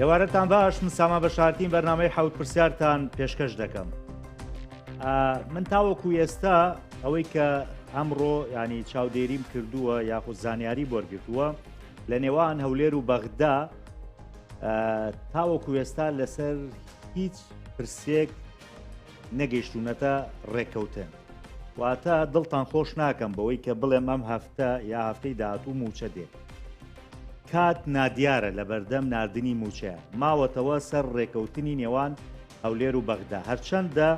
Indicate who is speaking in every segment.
Speaker 1: ئێوارەتان باش من ساما بەشارتین بەرنامەی حەوت پرسیارتان پێشکەش دەکەم. من تاوەکو ئێستا ئەوەی کە ئەمڕۆ ینی چاودێریم کردووە یاخود زانیاری بۆرگرتووە لە نێوان هەولێر و بەغدا تاوەکو ئێستا لەسەر هیچ پرسێک نەگەیشتونەتە ڕێکەوتن. واتە دڵتان خۆش ناکەم بەوەی کە بڵێم ئەم هەفتە یا هەفتەی داهاتوو موچە دێت. کات نادیارە لە بەردەم نردنی موچەیە ماوەتەوە سەر ڕێکەوتنی نێوان هەولێر و بەغدا هەرچەندە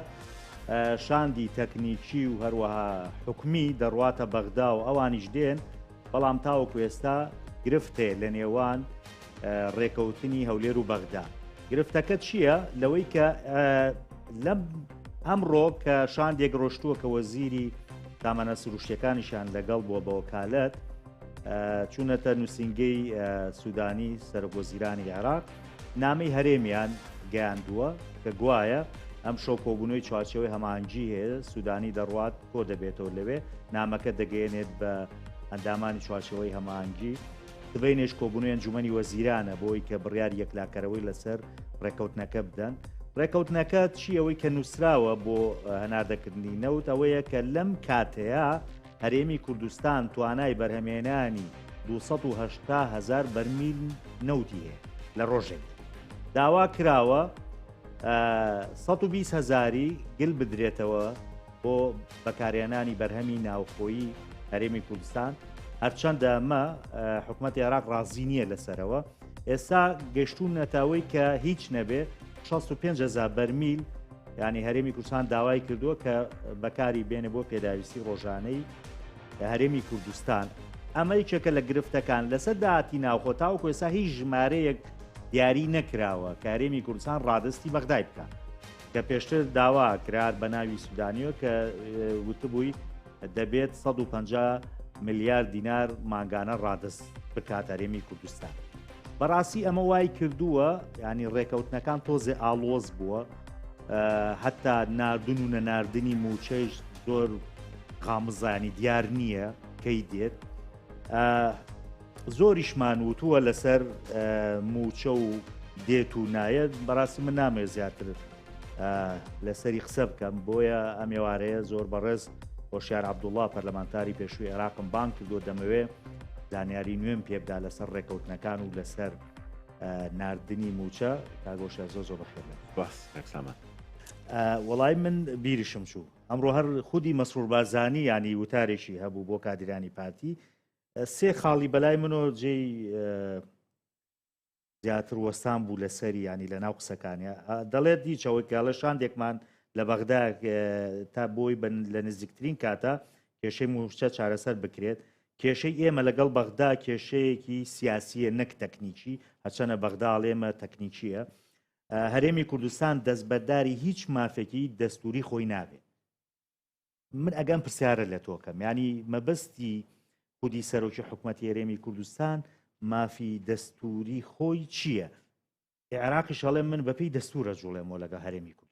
Speaker 1: شاندی تەکنیکی و هەروەها حکومی دەڕواتە بەغدا و ئەوانیش دێن، بەڵام تاوەکو ئێستا گرفتێ لە نێوان ڕێکەوتنی هەولێر و بەغدا. گرفتەکە چییە؟ لەوەی کە لەم ئەمڕۆ کە شاندێک ڕۆشتووە کە وەزیری تامەنە سروشتەکانیشان لەگەڵ بووە بە وەکالەت چوونەتە نووسنگەی سوودانی سەرۆکوەزیرانی عێراق نامەی هەرێمیان گەیاندووە کە گوایە ئەم شەو کۆبوونەوەی چوارچەوەی هەمانجی هەیە سوودانی دەڕوات کۆ دەبێتەوە لەوێ نامەکە دەگەێنێت بە ئەندامانی چوارچەوەی هەمانجی دبینێش کۆبوونەوەی ئەنجومەنی وەزیرانە بۆی کە بڕیار یەکلاکەرەوەی لەسەر ڕێکەوتنەکە بدەن. ڕێکەوتنەکە چی ئەوەی کە نووسراوە بۆ هەناردەکردنی نەوت ئەوەیە کە لەم کاتەیە هەرێمی کوردستان توانای بەرهەمێنانی 280,000 بەرمیل نەوتی هەیە لە ڕۆژێک. داوا کراوە 120,000 گل بدرێتەوە بۆ بەکارهێنانی بەرهەمی ناوخۆیی هەرێمی کوردستان، هەرچەندە ئەمە حکوومەتی عێراق ڕازی نییە لەسەرەوە. ئێستا گەشتون نەتاوەی کە هیچ نەبێ 65,000 بەرمیل ینی هەرێمی کوردستان داوای کردووە کە بەکاری بێنێ بۆ پێداویستی ڕۆژانەی هەرێمی کوردستان. ئەمە یەکێکە لە گرفتەکان لەسەر داهاتی ناوخۆ تاوەکو ئێستا هیچ ژمارەیەک دیاری نەکراوە کە هەرێمی کوردستان ڕادستی بەغدای بکە کە پێشتر داوا کرار بە ناوی سوودانیەوە کە وتبووی دەبێت 150 ملیار دینار ماگانە ڕادست بکات هەرێمی کوردستان. بەڕاستی ئەمە وای کردووە ینی ڕێکەوتنەکان تۆزێ ئاڵۆز بووە، هەتا ناردن و نەناردنی موچەش زۆر قامزانی دیار نییە کەی دێت. زۆریشمان وتووە لەسەر موچە و دێت و نایەت. بەڕاستی من نامێ زیاتر لەسەری قسە بکەم، بۆیە ئەم ێوارەیە زۆر بەڕێز خۆشیار عەبدوڵڵا پەرلەمانتاری پێشووی عێراقم بانگ کردو دەمەوێ زانیاری نوێم پێبدا لەسەر ڕێکەوتنەکان و لەسەر ناردنی موچە. کاگۆشە زۆر بەخێر
Speaker 2: باس ئەکسامە.
Speaker 1: وەڵای من بیرشم چوو ئەمڕۆ هەر خودی مەسرور بارزانی ینی وتارێکی هەبوو بۆ کادرانی پارتی سێ خاڵی بەلای منۆ جێی زیاتر وەستان بوو لەسەری ینی لە ناو قسەکانە دەڵێت دیچەوەی کاڵە شاندێکمان لە بەغدا تا بۆی لە نزیکترین کاتە کێشەی موچە چارەسەر بکرێت. کێشەی ئێمە لەگەڵ بەغدا کێشەیەکی سیاسیە نەک تەکنیکی، هەرچەنە بەغداڵێمە تەکنیکیە. هەرێمی کوردستان دەستبەرداری هیچ مافێکی دەستوری خۆی نابێت. من ئەگەم پرسیارە لە تۆکەم ینی مەبەستی خودی سەرۆکی حکوومەتی هەرێمی کوردستان مافی دەستوری خۆی چییە؟ عێراقیش هەڵێ من بەپێی دەستورە جوڵێمەوە لەگە هەرێمی کوردستان.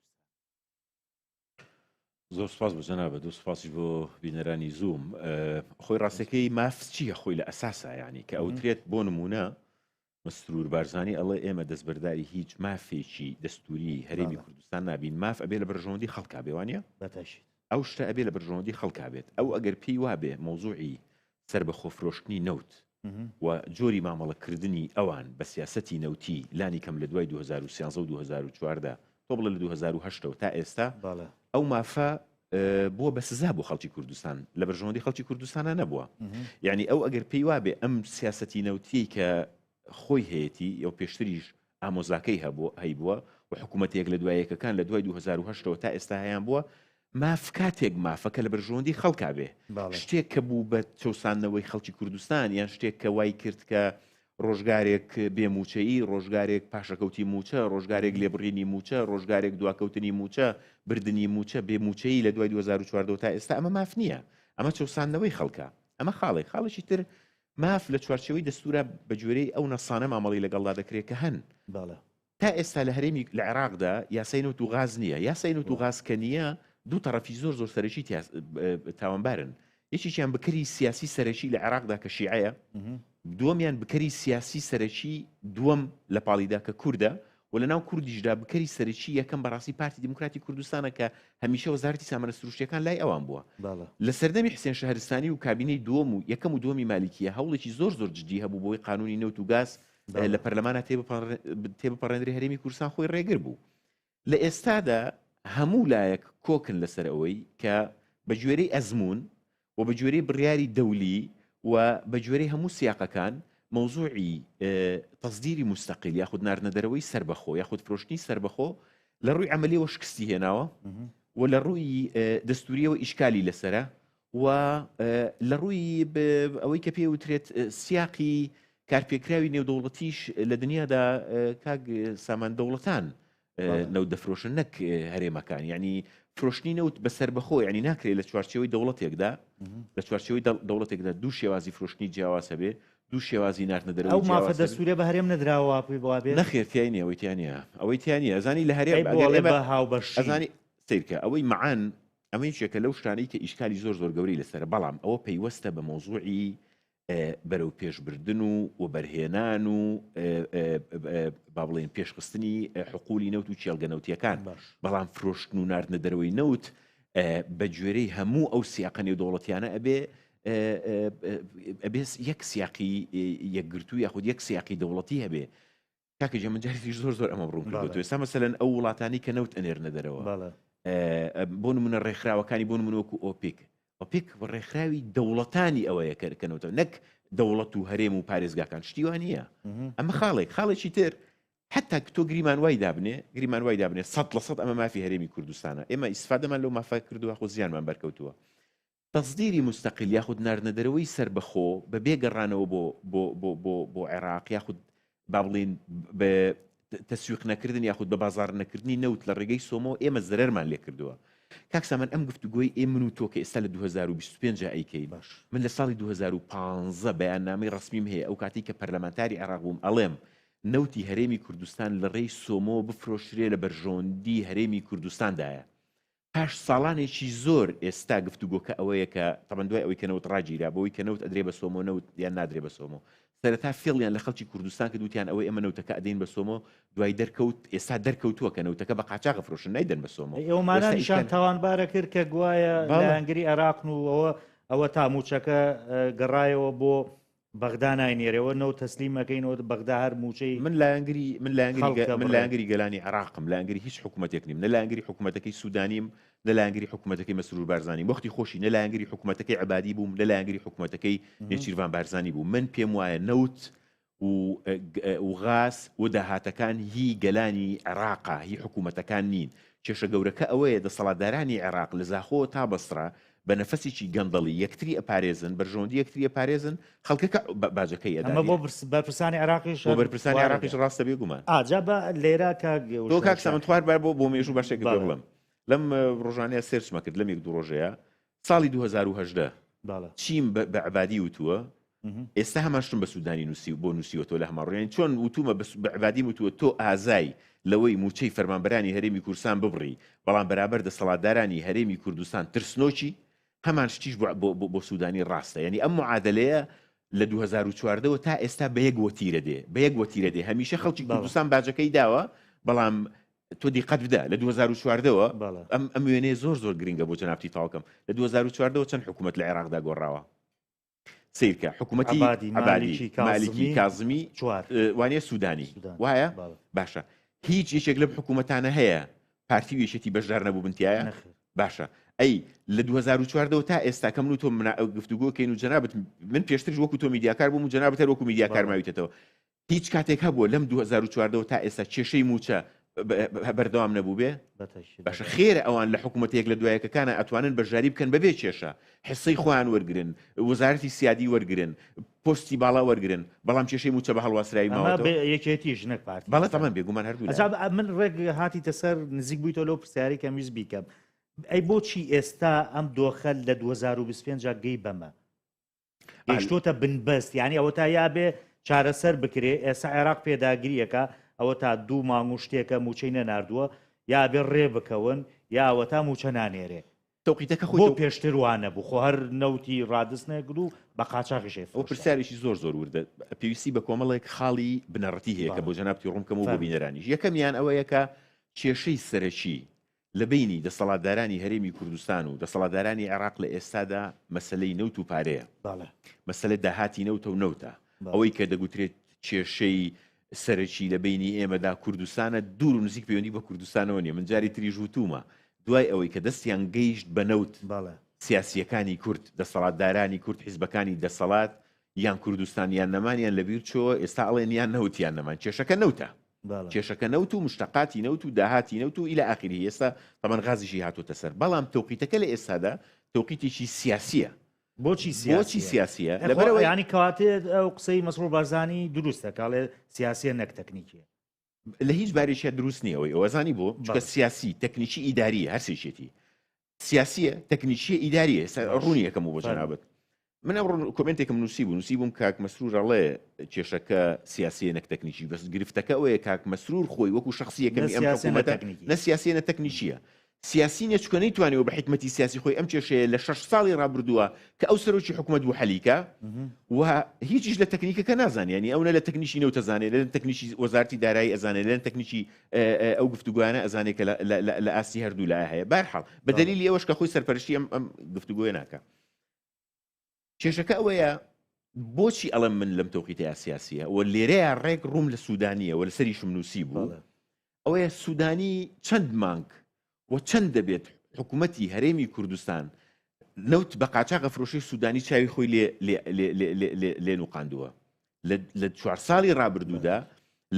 Speaker 2: زۆر سپاس بە جەنابە، دو سپاسی بۆ بینەرانی زووم. خۆی ڕاستەکەی ماف چییە خۆی لە ئەساسە ینی کە ئەوترێت بۆ نمونە مەسرور بارزانی ئەڵێ ئێمە دەستبەرداری هیچ مافێکی دەستوری هەرێمی کوردستان نابین، ماف ئەبێ لە بەرژەوەندی خەڵکا بێوانە
Speaker 1: بەتەشی
Speaker 2: ئەو شتە ئەبێ لە بەرژەوەندی خەڵکا بێت. ئەو ئەگەر پێی وابێ مۆزوعی سەر بە خۆفرۆشتنی نەوت و جۆری مامەڵەکردنی ئەوان بە سیاسەتی نەوتی لانی کەم لە دوای 2013 و 2014 تۆ بڵێ لە 2008 تا ئێستا ئەو مافە بووە بە سزا بۆ خەڵکی کوردستان لە بەرژەوەندی خەڵکی کوردستانە نەبووە. یعنی ئەو ئەگەر پێی وابێ ئەم سیاسەتی نەوتی کە خۆی هەیەی ئەو پێشتریش ئامۆزاکەی هەیبووە و حکوومەتێک لە دوایەکەکان لە دوای 2008 تا ئێستا هەیان بووە ماف کاتێک مافەکە لە بەرژەوەندی خەڵکا بێ شتێک کە بوو بە چەسانەوەی خەڵکی کوردستان یان شتێک کە وای کرد کە ڕۆژگارێک بێموچەیی، ڕۆژگارێک پاشەکەوتی موچە، ڕۆژگارێک لێبڕینی موچە، ڕۆژگارێک دواکەوتنی موچە، بردننی موچە بێموچەیی لە دوای 2014 تا ئێستا ئەمە ماف نییە، ئەمە چەسانەوەی خەڵکە، ئەمە خاڵێکی تر ماف لە چوارچەوەی دەستورە بە جوێرەی ئەو نەسانە مامەڵی لەگەڵدا دەکرێت کە هەن تا ئێستا لە هەرێمی لە عێراقدا یاسای نەوت و غاز نییە. یاسای نەوت و غاز کە نییە دوو تەرەفی زۆر سەرەکی تاوانبارن. یەکێکیان بکەری سیاسی سەرەکی لە عێراقدا کە شیعەیە، دووەمیان بکەری سیاسی سەرەکی دووەم لە پاڵیدا کە کووردە، و لە ناو کوردیشدا بکەری سەرەکی یەکەم بەڕاستی پارتی دموکراتی کوردستانە کە هەمیشە وەزارەتی سامانە سروشتیەکان لای ئەوان بووە. لە سەردەمی حسێن شەهرستانی و کابینەی دووەم و یەکەم و دووەمی مالیکیە هەوڵێکی زۆر جدی هەبوو بۆی قانونی نەوت و گاز لە پەرلەمانە تێبپەڕێنەری هەرێمی کوردستان خۆی ڕێگر بوو. لە ئێستادا هەموو لایەک کۆکن لەسەر ئەوەی کە بە گوێرەی ئەزمون و بە گوێرەی بڕیاری دەولی و بە گوێرەی هەموو سیاقەکان موضوعی تەصدیری مستەقیل یاخود ناردنەدەرەوەی سربەخۆ یاخود فرۆشتنی سربەخۆ لە ڕووی عەمەلیەوە شکستی هێناوە و لە ڕووی دەستوریەوە ئیشکالی لەسرە و لە ڕووی ئەوەی کە پێ وترێت سیاقی کارپێکراوی نێودەوڵەتیش لە دنیادا کاک سامان دەوڵەتان نەوت دەفرۆشن نەک هەرێمەکان، یعنی فرۆشتنی نەوت بەسەر بەخۆ ینی ناکرێت لە چوارچەوەی دەوڵەتێکدا لە چوارچەوەی دەوڵەتێکدا دوو شێوازی فرۆشتنی جیاوازە بێ، دوو شێوازی ناردنەدەرەوەی
Speaker 1: ئەو مافە دەستوریە بە هەرێم نەدراوە پێی بوا بێت
Speaker 2: نەخێرتیانی ئەوەی تیانە ئەزانی لە هەرێم ئەزانی سیرکە ئەوەی معان ئەمەی شێکە لەو شتانەی کە ئیشکالی زۆر گەورەی لەسەر، بەڵام ئەوە پەیوەستە بە مۆزوعی بەرەو پێشبردن و بەرهێنان و با بڵێن پێشخستنی حقوقی نەوت و چێلگە نەوتیەکان، بەڵام فرۆشتن و ناردنەدەرەوەی نەوت بە گوێرەی هەموو ئەو سیاقە نێودەوڵەتیانە ئەبێ یەک سیاقی یەکگرتووی یاخود یەک سیاقی دەوڵەتی هەبێ. کاکە جەمەجاریش زۆر ئەمە ڕوون کردوێت ئێستا مەسەلەن ئەو وڵاتانی کە نەوت ئەنێرنە دەرەوە بۆ نمونە ڕێکخراوەکانی بۆ نمونە وەکو ئۆپێک ڕێکخراوی دەوڵەتانی ئەوەیە کەنەوتە نەک دەوڵەت و هەرێم و پارێزگاکان شتیوان نییە. ئەمە خاڵێکی تر حتا تۆ گریمان وای دابنێ 100% ئەمە مافی هەرێمی کوردستانە، ئێمە ئیسفادەمان لەو مافا کردووە خۆ زیانمان بەرکەوتووە. تەصدیری مستەقیل یاخود ناردنەدەرەوەی سربەخۆ بە بێگەڕانەوە بۆ عێراق یاخود با بڵێن بە تەسویق نەکردن یاخود بە بازار نەکردنی نەوت لە ڕێگەی سۆمۆ ئێمە زەرەرمان لێ کردووە. کاکسامان ئەم گفتوگۆی ئێمن و تۆ کە ئێستا لە 2025 ئەیکەی باش من لە ساڵی 2015 بەیاننامەی ڕسمیم هەیە ئەو کاتی کە پەرلەمانتاری عێراق بووم ئەڵێم نەوتی هەرێمی کوردستان لە ڕێی سۆمۆ بفرۆشرێ لە بەرژۆندی هەرێمی کوردستاندایە. پاش ساڵانێکی زۆر ئێستا گفتوگۆکە ئەوەیە کە تەمەند دوای ئەوەی کە نەوت ڕاگیرا بەوەی کە نەوت ئەدرێ بە سۆمۆ نەوت یان نادرێ بە سۆمۆ، سەرەتا فێڵیان لە خەڵکی کوردستان کە دوتیان ئەوەی ئەمە نەوتەکە ئەدەین بە سۆمۆ، دوای دەرکەوت ئێستا دەرکەوتووە کە نەوتەکە بە قاچاغ فرۆشن نایدەن بە سۆمۆ.
Speaker 1: ئێوەمانیشان تاوانبارە کرد کە گوایە لە هەنگری عێراقن و ئەوە تاموچەکە گەڕایەوە بۆ بەغدا ناینێرەوە نەوت تەسلیمەکەینەوە بەغدا هەر موچەی
Speaker 2: من لایەنگری گەلانی عێراقم، لایەنگری هیچ حکوومەتێک نیم، نە لایەنگری حکوومەتەکەی سوودانیم، نە لایەنگری حکوومەتەکەی مەسرور بارزانانی، وەختی خۆشی نە لایەنگری حکوومەتەکەی عەبادی بووم، نە لایەنگری حکوومەتەکەی نێچیروان بارزانی بوو. من پێم وایە نەوت و غاز و داهاتەکان هی گەلانی عێراقا، هی حکوومەتەکان نین. کێشە گەورەکە ئەوەیە دەسەڵاتدارانی عێراق لە زاخۆ تا بەسرا بە نەفەسێکی گەندەڵی یەکتری ئەپارێزن، بەرژۆندی یەکتری ئەپارێزن، خەڵکەکە باجەکەی ئەدا
Speaker 1: بۆ بەرپرسانی عێراقیش
Speaker 2: بۆ بەرپرسانی عێراقیش ڕاستە بێگومان.
Speaker 1: ئاجا بە لێرە
Speaker 2: تۆ کاک سامنتوار بار بۆ مێژوو باشێک بڵم لەم ڕۆژانەیە سێرچمە کرد لەم یەک دوو ڕۆژەیە ساڵی 2018 چیم بە عەبادی وتووە، ئێستا هەماشتم بە سوودانی نووسی بۆ نووسیوەتەوە لە هەماڕۆیان چۆن وتومە بە عەبادی وتووە تۆ ئازای لەوەی موچەی فەرمانبەرانی هەرێمی کوردستان ببڕی، بەڵام بەرامبەر دەسەڵاتدارانی هەرێمی کوردستان ترسنۆکی هەمان شتیش بۆ سوودانی ڕاستە. یعنی ئەم معادلەیە لە 2014ەوە تا ئێستا بە یەک وەتیرە دێ هەمیشە خەڵکی کوردستان باجەکەی داوە، بەڵام تۆ دیقەت بدە لە 2014ەوە ئەم وێنەیە زۆر گرنگە بۆ جەنابتی تاوکەم. لە 2014ەوە چەند حکوومەت لە عێراقدا گۆڕاوە سیرکە حکوومەتی عەبادی مالیکی کازمی وانەیە سوودانی وایە باشە. هیچ یەکێک لەم حکوومەتانە هەیە پارتی و یەکێتی بەشدار نەبوو بنتیایە باشە. ئەی لە 2014ەوە تا ئێستا کەم و تۆ گفتوگۆکەین و جەنابەت من پێشترش وەکو تۆ میدیاکار بووم و جەنابەت هەر وەکو میدیاکار ماویتەوە، هیچ کاتێک هەبووە لەم 2014ەوە تا ئێستا کێشەی موچە بەردەوام نەبوو بێ؟ باشە خێرە ئەوان لە حکوومەتێک لە دوایەکەکانە ئەتوانن بەژاری بکەن بەبێ کێشە، حسەی خۆیان وەرگرن، وەزارەتی سیادی وەرگرن، پۆستی باڵا وەرگرن، بەڵام کێشەی موچە بە هەڵواسرایی ماوەتەوە
Speaker 1: یەکێتیش نەک پارتی.
Speaker 2: بەڵێ تەمان بێگومان هەردوو.
Speaker 1: من ڕێک هاتیتە سەر نزیک بوویتەوە لەو پرسیاری کە ویست بیکەم، ئەی بۆچی ئێستا ئەم دۆخە لە 2025 گەی بەمە گەیشتۆتە بنبەست، یعنی ئەوە تا یابێ چارەسەر بکرێ ئێستا عێراق پێداگریەکە ئەوە تا دوو مانگ و شتێکە موچەی نەناردووە یا بێ ڕێ بکەون یاوە تا موچە نانێرێ.
Speaker 2: تەوقیتەکە
Speaker 1: بۆ
Speaker 2: خۆی
Speaker 1: پێشتر وانە بوو خۆ هەر نەوتی ڕادستنەگر و بە قاچاقیشێ
Speaker 2: ئەو پرسیارێکی زۆر وردە پێویستی بە کۆمەڵێک خاڵی بنەڕەتی هەیە کە بۆ جەنابتی ڕوومکەم و بۆ بینەرانیش یەکەمیان ئەوەیەکە کێشەی سەرەکی لە بینی دەسەڵاتدارانی هەرێمی کوردستان و دەسەڵاتدارانی عێراق لە ئێستادا مەسلەی نەوت و پارەیە مەسلە داهاتی نەوتە و نەوتە ئەوەی کە دەگوترێت کێشەی سەرەکی لە بینی ئێمەدا کوردستانە دوور و نزیک پەیوەندی بە کوردستانەوە نیە من جاری تری ژووتومە دوای ئەوەی کە دەستیان گەیشت بە نەوت سیاسیەکانی کورد دەسەڵاتدارانی کورد حیزبەکانی دەسەڵات یان کوردستانیان نەمانیان لەبیر چۆ ئێستا ئەڵێن یان نەوتیان نەمان کێشەکە نەوتە کێشەکە نەوت و مشتەقاتی نەوت و داهاتی نەوت و ئیلە ئاخری ئێستا تەمەن غازیشی هاتوۆتە سەر بەڵام تەوقیتەکە لە ئێستادا تەوقیتێکی سیاسیە بۆچی سیاسیە
Speaker 1: لەبەرەوەی ینی کەواتێت ئەو قسەی مەسرور بارزانی دروستە کاڵێ سیاسیە نەک تەکنیکیە
Speaker 2: لە هیچ بارێکە دروست نیە ئەوەی ئەوەزانی بۆ چکە سیاسی تەکنیکی ئیداریە هەرسێکێتی سیاسیە تەکنیکیە ئیداریە ڕوونی یەکەم بۆ جەنابەت من ئەو کۆمنتێکم نووسیبووم کاک مەسرور ئەڵێ کێشەکە سیاسیە نەک تەکنیکی بەس گرفتەکە ئەوەیە کاک مەسرور خۆی وەکو شخصیەکەمی ئەم حکوومەتە نە سیاسیە نە تەکنیکیە سیاسی نەچکە نەیتوانێەوە بە حکمەتی سیاسی خۆی ئەم کێشەیە لە 6 ساڵی ڕابردووە کە ئەو سەرۆکی حکوومەت بوو حەلیکە و هیچیش لە تەکنیکەکە نازانێت ینی ئەو نە لە تەکنیکی نەوتەزانێت لە تەکنیکی وەزارتی دارایی ئەزانێت لەن تەکنیکی ئەو گفتوگویانە ئەزانێت کە لە ئاسی هەردوو لای هەیە بەرحاڵ بە دەلیلی ئەوەش کە خۆی سەرپەرشتی ئەم گفتوگویە ناکە کێشەکە ئەوەیە بۆچی ئەڵم من لەم تەوقیتەیە سیاسیە و لێرەیە ڕێک ڕووم لە سوودانیە و لە سەریشم نووسی بوو ئەوەیە سوودانی چەند مانگ و چەند دەبێت حکوومەتی هەرێمی کوردستان نەوت بە قاچاق ئەفرۆشی سوودانی چاوی خۆی لێ نوقاندووە لە 4 ساڵی ڕابردوودا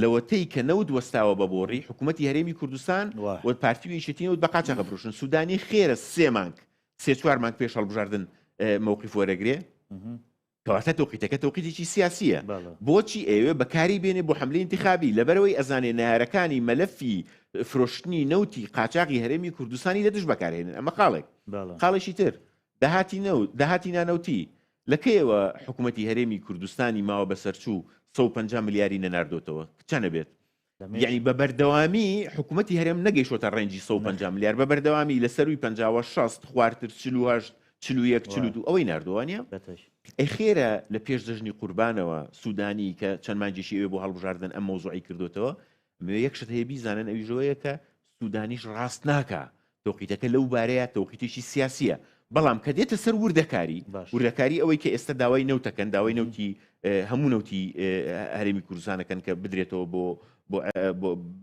Speaker 2: لەوەتەی کە نەوت وەستاوە بە بۆڕی حکوومەتی هەرێمی کوردستان و پارتی یەکێتی نەوت بە قاچاق ئەفرۆشن سوودانی خێرە 3 مانگ 3-4 مانگ پێش هەڵبژاردن مووقیف وەرەگرێ کەواتە تەوقیتەکە تەوقیتێکی سیاسیە بۆچی ئێوێ بەکاری بێنێ بۆ حملەی انتخابی لەبەرەوەی ئەزانێ نارەکانی مەلەفی فرۆشتنی نەوتی قاچاقی هەرێمی کوردستانی لە دژ بەکارهێنن ئەمە خاڵێکی تر داهاتی نانەوتی لەکەیەوە حکوومەتی هەرێمی کوردستانی ماوە بەسەرچوو 150 ملیاری نەناردۆتەوە چەنە بێت یعنی بە بەردەوامی حکوومەتی هەرێم نەگەیشتە ڕێنجی 150 ملیار بە بەردەوامی لە سەروی 50 خواردتر 41 ئەوەی نردووانە ئەی خێرە لە پێش دەژنی قوربانەوە سوودانی کە چەند مانجێکی ئەوێ بۆ هەڵبژاردن ئەم مۆزوعی کردوتەوە یەکشت هەیە بیزانن ئەویژەوەیە کە سوودانیش ڕاست ناکە تەوقیتەکە لەو بارەیە تەوقیتێکی سیاسیە بەڵام کە دێتە سەر وردەکاری ئەوەی کە ئێستا داوای نەوتەکەن داوای نەوتی هەموو نەوتی هەرێمی کوردستانەکەن کە بدرێتەوە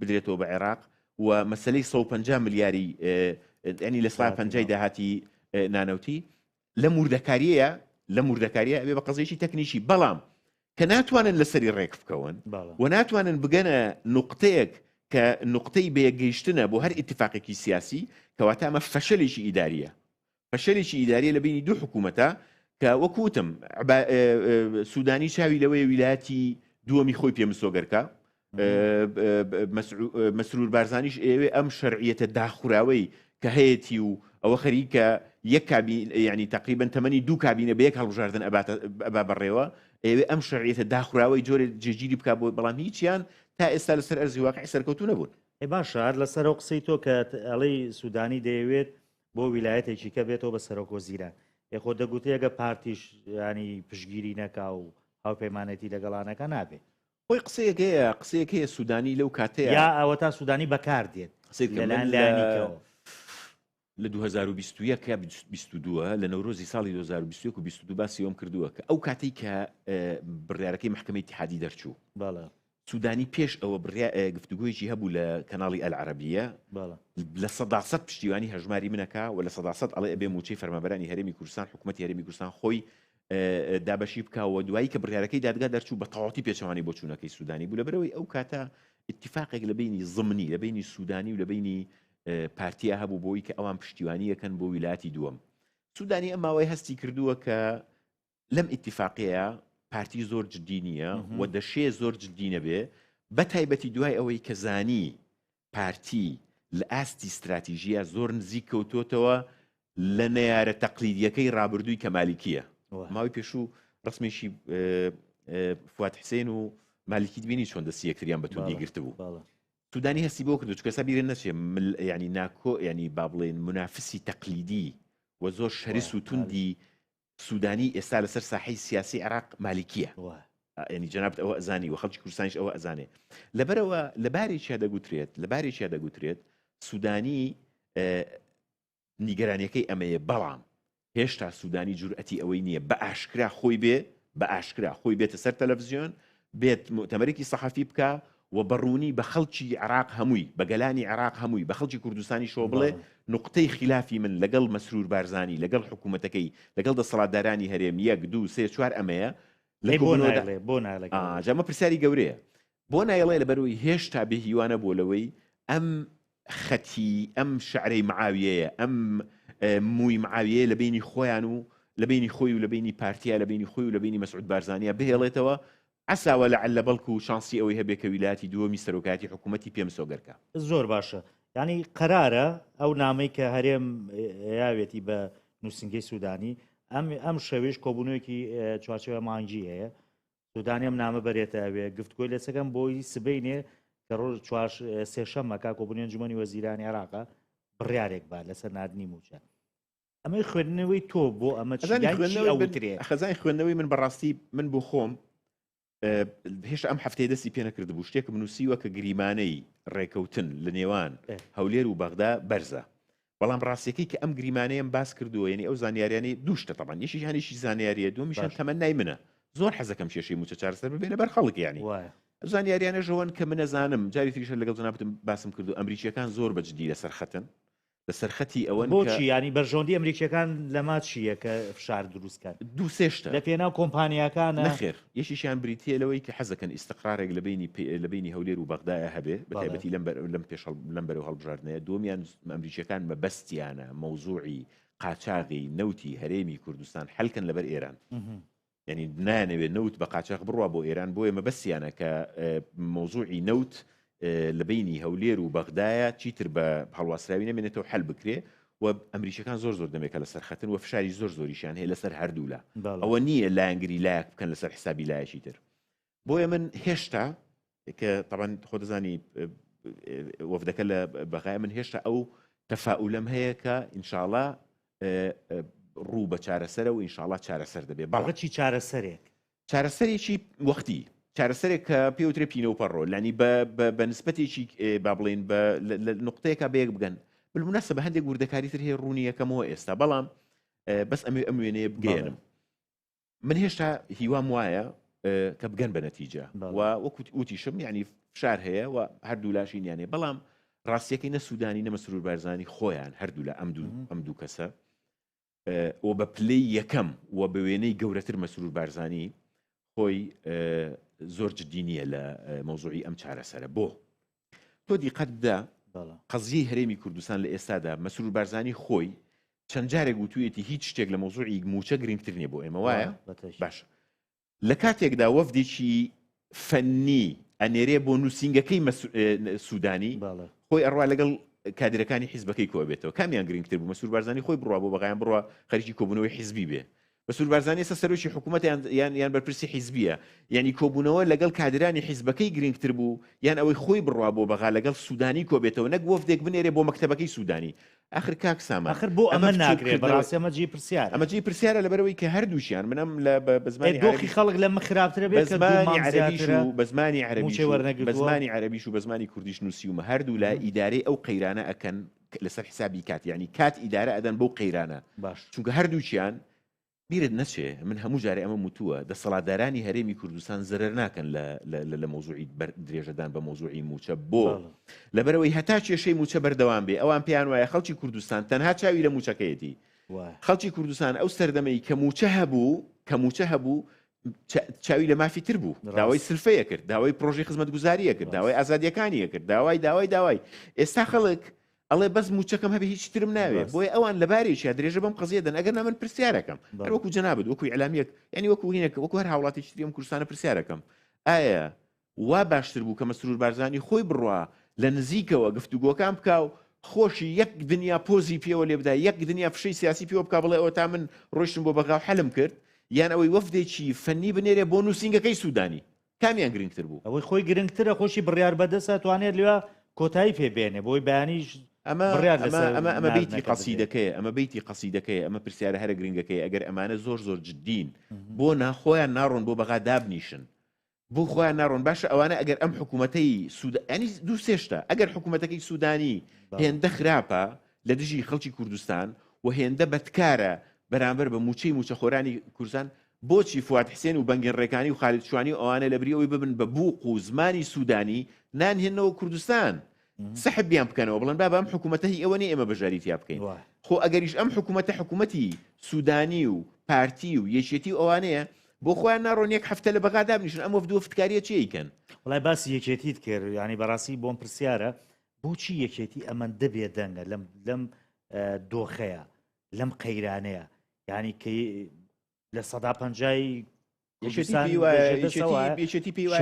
Speaker 2: بدرێتەوە بە عێراق و مەسلەی 150 ملیاری ئەنی لە 150 داهاتی نانەوتی لە موردەکاریە ئەبێ بە قەزێکی تەکنیکی بەڵام کە ناتوانن لەسەری ڕێک بکەون و ناتوانن بگەنە نقطەیەک کە نقطەی بێگەیشتنە بۆ هەر ئیتفاقێکی سیاسی کەواتە ئەمە فەشەلێکی ئیداریە لە بینی دوو حکوومەتە کە وەکوتم سوودانی چاوی لەوەی ویلایەتی دووەمی خۆی پێمسۆگەرکە مەسرور بارزانیش ئێوێ ئەم شەرعیەتە داخوراوەی کە هەیەی و ئەوە خەریکە یەک ینی تقریبا تەمەنی 2 کابینە بە یەک هەڵبژاردن ئەبا بەڕێوە ئێوێ ئەم شەرعیەتە داخوراوەی جۆرە جێگیری بکات بۆ بەڵام هیچیان تا ئێستا لەسەر ئەرزی واقعی سەرکەوتوو نەبوون
Speaker 1: باشە لەسەر ئەو قسەی تۆ کە ئەڵەی سوودانی دەیەوێت بۆ ویلایەتێکی کە بێتەوە بە سەرۆکۆزیران خۆ دەگوتێگە پارتیش ینی پشگیری نەکا و هاوپەیمانەتی لەگەڵانەکە نابێت
Speaker 2: خۆی قسەیەکەیە سوودانی لەو کاتەیە
Speaker 1: یا ئەوە تا سوودانی بەکار دێت لەلایەنیکەوە
Speaker 2: لە 2022 لە نەورۆزی ساڵی 2021 و 22 باسی ئەوم کردووە کە ئەو کاتەی کە بڕیارەکەی محکمەی اتحادی دەرچوو سوودانی پێش ئەوە گفتوگویەکی هەبوو لە کەناڵی ئەلعەرەبیە لە 100% پشتیوانی هەژماری منەکە و لە 100% ئەڵێ ئەبێ موچەی فەرمانبەرانی هەرێمی کوردستان حکوومەتی هەرێمی کوردستان خۆی دابەشی بکەوە دوایی کە بڕیارەکەی دادگا دەرچوو بە تەواوی پێچەوانی بۆ چوونەکەی سوودانی بوو لەبەرەوەی ئەو کاتە اتفاقێک لە بینی زمنی لە بینی سوودانی و لە بینی پارتیا هەبوو بۆی کە ئەوان پشتیوانیەکەن بۆ ویلایەتی دووەم سوودانی ئەم ماوەی هەستی کردووە کە لەم اتفاقەیە پارتی زۆر جددی نییە و دەشێ زۆر جددی نەبێ بە تایبەتی دوای ئەوەی کە زانی پارتی لە ئاستی استراتیژیە زۆر نزیک کەوتۆتەوە لە نەیارە تەقلیدیەکەی ڕابردووی کەمالیکیە ماوەی پێشوو ڕسمێکی فواد حسێن و مالیکی بینی چۆن دەستی یەکتریان بە توندی گرتبوو سوودانی هەستی بۆ کردو چکە سەبیرە نەچێ ینی ناکۆ ینی با بڵێن منافسی تەقلیدی و زۆر شەرس و توندی سوودانی ئێستا لەسەر ساحەی سیاسی عێراق مالیکیە ینی جەنابەت ئەوە ئەزانی و خەڵکی کوردستانیش ئەوە ئەزانێ لەبەرەوە لە بارێکیان دەگوترێت سوودانی نیگەرانیەکەی ئەمەیە بەڵام هێشتا سوودانی جورئەتی ئەوەی نییە بە ئاشکرا خۆی بێتە سەر تەلەڤیزیۆن بێت مؤتەمەرێکی سەحەفی بکە و بەڕوونی بە خەڵکی عێراق هەمووی بە گەلانی عێراق هەمووی بە خەڵکی کوردستانی شۆ بڵێ نقطەی خلافی من لەگەڵ مەسرور بارزانی لەگەڵ حکوومەتەکەی لەگەڵ دەسەڵاتدارانی هەرێم 1 2 3 4 ئەمەیە جامە پرسیاری گەورەیە بۆ نایڵێ لەبەرەوەی هێشتا بێهیوانە بۆ لەوەی ئەم خەتی ئەم شعرەی معاویەیە ئەم مووی معاویە لە بینی خۆیان و لە بینی خۆی و لە بینی پارتیا لە بینی خۆی و لە بینی مەسعود بارزانیە بهێڵێتەوە عساوە لەعل بەڵکو و شانسی ئەوەی هەبێت کە ویلایەتی دووەمی سەرۆکاتی حکوومەتی پێم سۆگەرکە
Speaker 1: زۆر باشە ینی قەرارە ئەو نامەی کە هەرێم یاوێتی بە نووسنگی سوودانی ئەم شەوێش کۆبوونەوەیەکی چوارچێوە مانگی هەیە سوودانی ئەم نامە بەرێتە ئەوێ گفتگۆی لەسەکەم بۆی سبەینێ کە ڕۆژ سێشەممەکە کۆبوونی ئەنجومەنی وەزیرانی عێراقا بڕیارێک با لەسەر نردنی موچە ئەمەی خوێندنەوەی تۆ بۆ ئەمە
Speaker 2: خەزای خوێندنەوەی من بەڕاستی من بۆ خۆم هێشتا ئەم هەفتەی دەستی پێ نەکرد بوو شتێکم نووسیوە کە گریمانەی ڕێکەوتن لە نێوان هەولێر و بەغدا بەرزە بەڵام ڕاستیەکەی کە ئەم گریمانەیەم باس کردووە یعنی ئەو زانیاریانی دووشتە تەبان یەشی هەنیشی زانیاریە دومیشان تەمەنای منە زۆر حەزەکەم کێشەی موچە چارەسەر ببێنە بەر خەڵک یعنی زانیاریانە ژەوەن کە من نەزانم جاری تریشە لەگەڵ جەنابەتم باسم کردو ئەمریکیەکان زۆر بەجددی لەسەر خەتن لەسەر خەتی ئەوەن
Speaker 1: بۆچی ینی بەرژۆندی ئەمریکیەکان لەما چییە کە فشار دروستکات
Speaker 2: دوو سێشتە
Speaker 1: لە پێناو کۆمپانیەکانە
Speaker 2: نەخێر یەشیشیان بریتە لەوەی کە حەزەکەن ئیستقرارێک لە بینی هەولێر و بەغدایە هەبێ بەتایبەتی لەم پێش لەم بەرەو هەڵبژاردنەیە دومیان ئەمریکیەکان مەبەستیانە مەوزوعی قاچاغی نەوتی هەرێمی کوردستان حەلکن لەبەر ئێران ینی نانەوێت نەوت بە قاچاق بڕوا بۆ ئێران بۆیە مەبەستیانە کە مەوزوعی نەوت لە بینی هەولێر و بەغدایە چیتر بە هەڵواسراوی نامێنێتەوە حەل بکرێ و ئەمریکیەکان زۆر دەمێکە لەسەر خەتن و فشاری زۆریشیان هەیە لەسەر هەردوولا ئەوە نییە لایەنگری لایەک بکەن لەسەر حسابی لایەکی تر بۆیە من هێشتا کە طبعاً خۆ دەزانی وەفدەکە لە بەغای من هێشتا ئەو تەفاؤلەم هەیە کە ئینشاءڵڵا ڕوو بە چارەسەرە و ئینشاءڵڵا چارەسەر دەبێت
Speaker 1: بەڵەتی
Speaker 2: چارەسەرێکی وەختی چارەسەرێک کە پێوترێ پینەوەپەڕۆ لانی بە نسبەتێکی با بڵێن لە نقطەیەکە بەیەک بگەن بالمناسبە بە هەندێک وردەکاریتر هەیە ڕوونی یەکەمەوە ئێستا بەڵام بەس ئەم وێنەیە بگەێنم من هێشتا هیوام وایە کە بگەن بە نەتیجە و وەکو وتیشم یعنی فشار هەیە و هەردوو لاشینیانێ بەڵام ڕاستیەکەی نە سوودانی نە مەسرور بارزانی خۆیان هەردوو لە ئەم دوو کەسە و بە پلەی یەکەم و بە وێنەی گەورەتر مەسرور بارزانی خۆی زۆر جددی نییە لە مەوزوعی ئەم چارەسەرە بۆ تۆ دیقەت بدە قەزیەی هەرێمی کوردستان لە ئێستادا مەسرور بارزانی خۆی چەند جارێک گوتوویەتی هیچ شتێک لە مەوزوعی موچە گرنگتر نیە بۆ ئێمە وایە باش لە کاتێکدا وەفدێکی فەنی ئەنێرێ بۆ نووسینگەکەی سوودانی خۆی ئەڕوا لەگەڵ کادرەکانی حیزبەکەی کۆ بێتەوە کامیان گرنگتر بوو مەسرور بارزانی خۆی بڕوا بۆ بەغایان بڕوا خەریکی کۆبوونەوەی حیزبی بێ مەسرور بارزانی ئێستا سەرۆکی حکوومەت یان بەرپرسی حیزبیە یعنی کۆبوونەوە لەگەڵ کادرانی حیزبەکەی گرنگتر بوو یان ئەوەی خۆی بڕوا بۆ بەغا لەگەڵ سوودانی کۆ بێتەوە نەک وەفدێک بنێرێ بۆ مەکتەبەکەی سوودانی آخر کاک سامان
Speaker 1: آخر بۆ ئەمە ناگرێت بەڕاستی ئەمە جێی پرسیارە
Speaker 2: ئەمە جێی پرسیارە لەبەرەوەی کە هەردووشیان منم لە بزمانی
Speaker 1: دۆخی خەڵک لەمە خراپترە بێت
Speaker 2: بە زمانی عەرەبیش و بە زمانی کوردیش نووسیومە هەردوو لە ئیدارەی ئەو قەیرانە ئەکەن لەسەر حسابی کات یعنی کات ئیدارە ئەدەن بەو قەیرانە چونکە هەردووچیان بیرت نەچێ من هەموو جارێ ئەمە وتووە دەسەڵاتدارانی هەرێمی کوردستان زەرەر ناکەن لە مەوزوعی درێژەدان بە مەوزوعی موچە بۆ لەبەرەوەی هەتا کێشەی موچە بەردەوام بێ ئەوان پێیان وایە خەڵکی کوردستان تەنها چاوی لە موچەکەیەتی خەڵکی کوردستان ئەو سەردەمەی کە موچە هەبوو چاوی لە مافی تر بوو داوای سلفەیە کرد داوای پرۆژەی خزمەتگوزاریە کرد داوای ئازادیەکانیە کرد داوای ئێستا خەڵک ئەڵێ بەس موچەکەم هەبێ هیچ ترم ناوێت بۆی ئەوان لە بارێکیان درێژە بەم قەزیەدەن ئەگەر من پرسیارەکەم وەکو جەنابەت وەکو ئیعلامیەک یعنی وەکو هینێک وەکو هەر هاوڵاتێکی تری ئەم کوردستانە پرسیارەکەم ئایا وا باشتر بوو کە مەسرور بارزانی خۆی بڕوا لە نزیکەوە گفتوگۆکان بکاو خۆشی یەک دنیا پۆزی پێوە لێ بدا یەک دنیا فشەی سیاسی پێوە بکا بڵێ ئەوە تا من ڕۆیشتم بۆ بەغاو حەلم کرد یان ئەوەی وەفدێکی فەنی بنێرێ بۆ نووسینگەکەی سوودانی کامیان گرنگتر بوو
Speaker 1: ئەوەی خۆی گرنگترە خۆشی بڕیار بەدەستە توانێت لێوە کۆتایی پێبێنێ بۆی بەیانیش
Speaker 2: ئەمە بیتی قەسیدەکەی ئەمە بیتی قەسیدەکەی ئەمە پرسیارە هەرە گرنگەکەی ئەگەر ئەمانە زۆر جددین بۆ ناخۆیان ناڕۆن بۆ بەغا دابنیشن بۆ خۆیان ناڕۆن باشە ئەوانە ئەگەر ئەم حکوومەتەی ینی دوو سێشتە ئەگەر حکوومەتەکەی سوودانی هێندە خراپە لە دژی خەڵکی کوردستان و هێندە بەدکارە بەرامبەر بە موچەی موچەخۆرانی کوردستان بۆچی فواد حسێن و بەنگێن ڕێکانی و خالید شوانی ئەوانە لە بریەوەی ببن بە بووق و زمانی سوودانی نانهێنەوە کوردستان سەحبیان بکەنەوە بڵێن با بەم حکوومەتە هی ئەوە ئێمە بەژاریتیا بکەین خۆ ئەگەریش ئەم حکوومەتە حکوومەتی سوودانی و پارتی و یەکێتی ئەوانەیە بۆ خۆیان ناڕۆن یەک هەفتە لە بەغا دابنیشن ئەم وەفدووە فتکاریە چیکەن
Speaker 1: وڵای باسی یەکێتیت کرد ینی بەڕاستی بۆم پرسیارە بۆچی یەکێتی ئەمەندە بێدەنگە لەم دۆخەیە لەم قەیرانەیە ینی کە لە سەدا پەنجای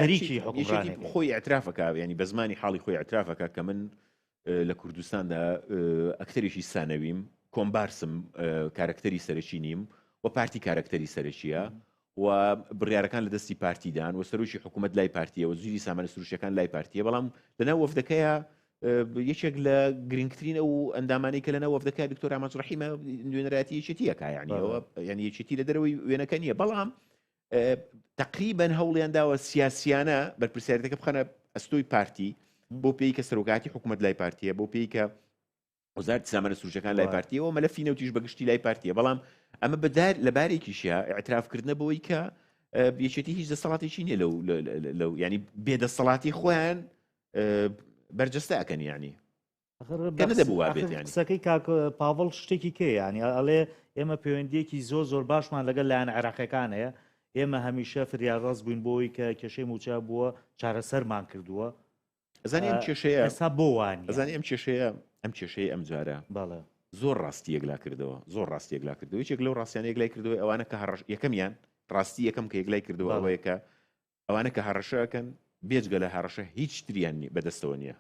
Speaker 2: شەریکی خۆی ئەترافەکە ینی بە زمانی حاڵی خۆی ئەترافەکە کە من لە کوردستاندا ئەکتەرێکی سانەویم کۆمبارسم کارکتەری سەرەکی نیم و پارتی کارکتەری سەرەکیە و بڕیارەکان لە دەستی پارتیدان و سەرۆکی حکوومەت لای پارتیە و زوری سامانە سروشەکان لای پارتیە بەڵام لەناو وەفدەکەیە یەکێک لە گرنگترینە و ئەندامانەی کە لەناو وەفدەکە دکتۆر ئاماج ڕەحیمە نوێنەرایەتی یەکێتیەکە یعنی یەکێتی لە دەرەوەی وێنەکە نییە بەڵام تقریبان هەوڵیان داوە سیاسیانە بەرپرسیارەتەکە بخەنە ئەستۆی پارتی بۆ پێی کە سەرۆکاتی حکوومەت لای پارتیە بۆ پێی کە وەزارەتی سامانە سروشەکان لای پارتیەوە مەلەفی نەوتیش بەگشتی لای پارتیە بەڵام ئەمە بەدار لە بارێکیشە ئاعترافکردنە بەوەی کە یەکێتی هیچ دەسەڵاتێکی نییە لەو ینی بێدەسەڵاتی خۆیان بەرجەستە ئەکەن ینی
Speaker 1: قسەکەی کاک پاڤڵ شتێکی کێ ینی ئەڵێ ئێمە پەیوەندیەکی زۆر باشمان لەگەڵ لایەن عێراقیەکانەیە ئێمە هەمیشە فریاڕاست بووین بۆی کە کێشەی موچە بووە چارەسەرمان کردووە
Speaker 2: ئەزانی ئەم کێشەیە
Speaker 1: ئێستا بۆ وانی
Speaker 2: ئەزانی ئەم کێشەیە ئەم جارە
Speaker 1: بەڵێ
Speaker 2: زۆر ڕاستی یەکلا کردەوە زۆر ڕاستی یەکلا کردەوە یەکێک لەو ڕاستیان یەکلای کردەوە ئەوانە کە یەکەمیان ڕاستی یەکەم کە یەکلای کردەوە ئەوەیە ئەوانە کە هەڕەشەکەن بێجگە لە هەڕەشە هیچ تریان بەدەستەوە نییە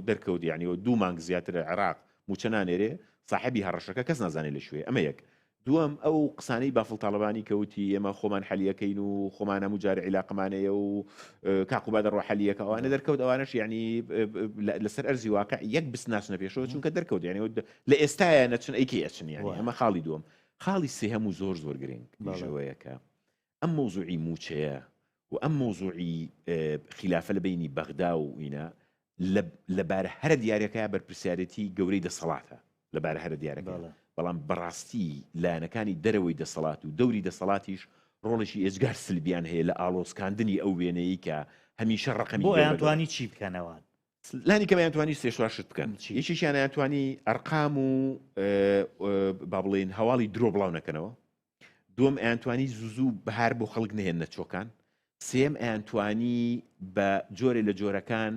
Speaker 2: دەرکەوت یعنی و 2 مانگ زیاتر عێراق موچە نانێرێ صاحبی هەڕەشەکە کەس نازانێت لە شوێ ئەمە یەک دووەم ئەو قسانەی بافڵ تاڵبانی کەوتی ئێمە خۆمان حەلیەکەین و خۆمانە مجار عیلاقمانەیە و کاقوبا دەڕۆ حەلیەکە ئەوانە دەرکەوت ئەوانش ینی لەسەر ئەرزی واقع یەک بسناسنە پێشەوە چونکە دەرکەوت ینی لە ئێستاە نەچن ئەیکی ئەچن ینی ئەمە خاڵی دووەم خاڵی سێهەم و زۆر گرنگ ژەوەیەکە ئەم مۆزوعی موچەیە و ئەم مۆزوعی خلافە لە بینی بەغدا و ئینە لەبارە هەرە دیارەکە بەرپرسیارەتی گەورەی دەسەڵاتە لەبارە هەرە دیارەکە بەڵام بەڕاستی لایەنەکانی دەرەوەی دەسەڵات و دەوری دەسەڵاتیش ڕۆڵێکی ئێجگار سلبیان هەیە لە ئاڵۆزکاندنی ئەو وێنەیە کە هەمیشە ڕقمی
Speaker 1: بۆ ئەیانتوانی چی بکەنەوە
Speaker 2: لانی کەم یانتوانی سێشوار شت بکەن یەکیشیان ئەیانتوانی ئەرقام و با بڵێن هەواڵی درۆ بڵاو نەکەنەوە دووەم ئەیانتوانی زوو بەهار بۆ خەڵک نهێنە چۆکان سێم ئەیانتوانی بە جۆرێ لە جۆرەکان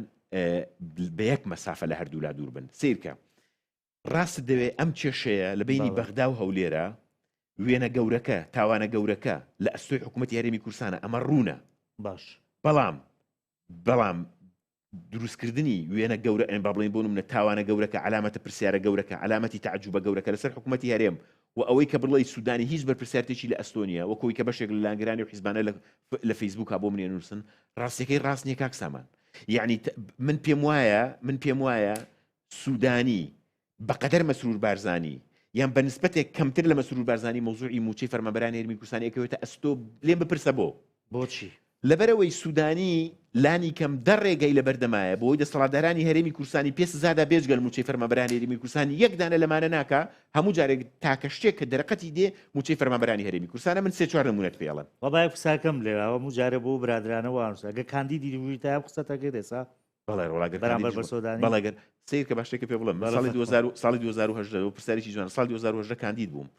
Speaker 2: بە یەک مەسافە لە هەردوو لا دوور بن سیرکە ڕاست دەوێت ئەم کێشەیە لە بینی بەغدا و هەولێرە وێنە گەورەکە تاوانە گەورەکە لە ئەستۆی حکوومەت یاریمی کوردستانە ئەمە ڕوونە
Speaker 1: باش
Speaker 2: بەڵام دروستکردنی وێنە گەورە ئەم با بڵێن بۆ نمونە تاوانە گەورەکە علامەتە پرسیارە گەورەکە علامەتی تعجوبە گەورەکە لەسەر حکوومەتی هەرێم و ئەوەی کە بڵێ سوودانی هیچ بەرپرسیارێکی لە ئەستۆنیا وەکەوەی کە بەشێک لە لانگرانی و حیزبانە لە فەیسبووک بۆ منێ نووسن ڕاستیەکەی ڕاست نییە کاک سامان یعنی من پێم وایە سوودانی بەقەدەر مەسرور بارزانی یان بە نسبەتێک کەمتر لە مەسرور بارزانی مۆزوعی موچەی فەرمانبەرانی هەرێمی کوردستانی ئەکەوێتە ئەستۆ لێم بپرسە
Speaker 1: بۆچی
Speaker 2: لەبەرەوەی سوودانی لانی کەم دەڕێگەی لە بەردەمایە بۆی دەسەڵاتدارانی هەرێمی کوردستانی پێ سزادا بێجگەل موچەی فەرمانبەرانی هەرێمی کوردستانی یەکدانە لەمانە ناکە هەموو جارێک تاکە شتێک کە دەرەقەتی دێ موچەی فەرمانبەرانی هەرێمی کوردستانە من 3-4 نمونەت پێڵم
Speaker 1: وەبای قساکەم لێ هەموو جارە بۆ برادرانە وانسەگە کاندیدی دووی تا قسەتەکە دێسا
Speaker 2: بەڵێگەر سیر کە باشێکە پێ بڵم ساڵی 2010 پرسیارێکی جوان ساڵی 2010 کاندید بووم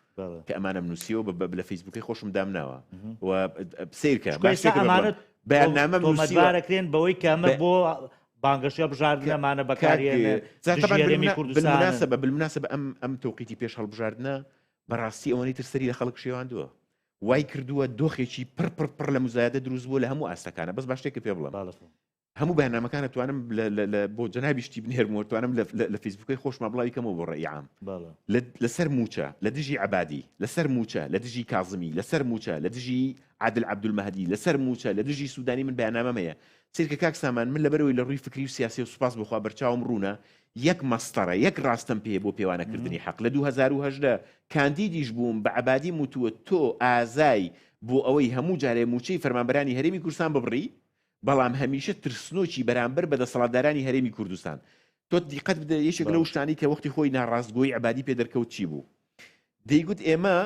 Speaker 2: کە ئەمانە نووسیەوە لە فەیسبووکەی خۆشم دامناوە و سیرکە بەیاننامە
Speaker 1: نووسیوارەکرێن بەوەی کەمە بۆ بانگەشە بژاردنەمانە بەکارێنێ
Speaker 2: بالمناسبە ئەم تۆقیتی پێش هەڵبژاردنە بەڕاستی ئەوەی ترسەری لە خەڵک شێواندووە وای کردووە دۆخێکی پڕ لە مزایدە دروست بووە لە هەموو ئاستەکانە بەس باشێکە پێ بڵم هەموو بەیاننامەکانە توانم بۆ جەنابیشتی بنێرمەوە توانم لە فەیسبووکەی خۆشمە بڵاوی کەمەوە بۆ ڕێعام لەسەر موچە لە دژی عەبادی لەسەر موچە لە دژی کاظمی لەسەر موچە لە دژی عادل عەبدولمەهدی لەسەر موچە لە دژی سوودانی من بەیاننامەمەیە سیرکە کاک سامان من لەبەرەوەی لە ڕووی فکری و سیاسی و سوپاس بخوا بەرچاوم ڕوونە یەک مەستەرە یەک ڕاستەم پێ بۆ پێوانەکردنی حەق لە 2010 کاندیدیش بووم بە عەبادی موتووە تۆ ئازای بۆ ئەوەی هەموو جارێ موچەی فەرمانبەرانی هەرێمی کوردستان ببڕی بەڵام هەمیشە ترسنۆکی بەرامبەر بە دەسەڵاتدارانی هەرێمی کوردستان تۆ دیقەت بدە یەکێک لەو شتانی کە وەختی خۆی ناڕاستگۆی عەبادی پێ دەرکەوت چی بوو دەیگوت ئێمە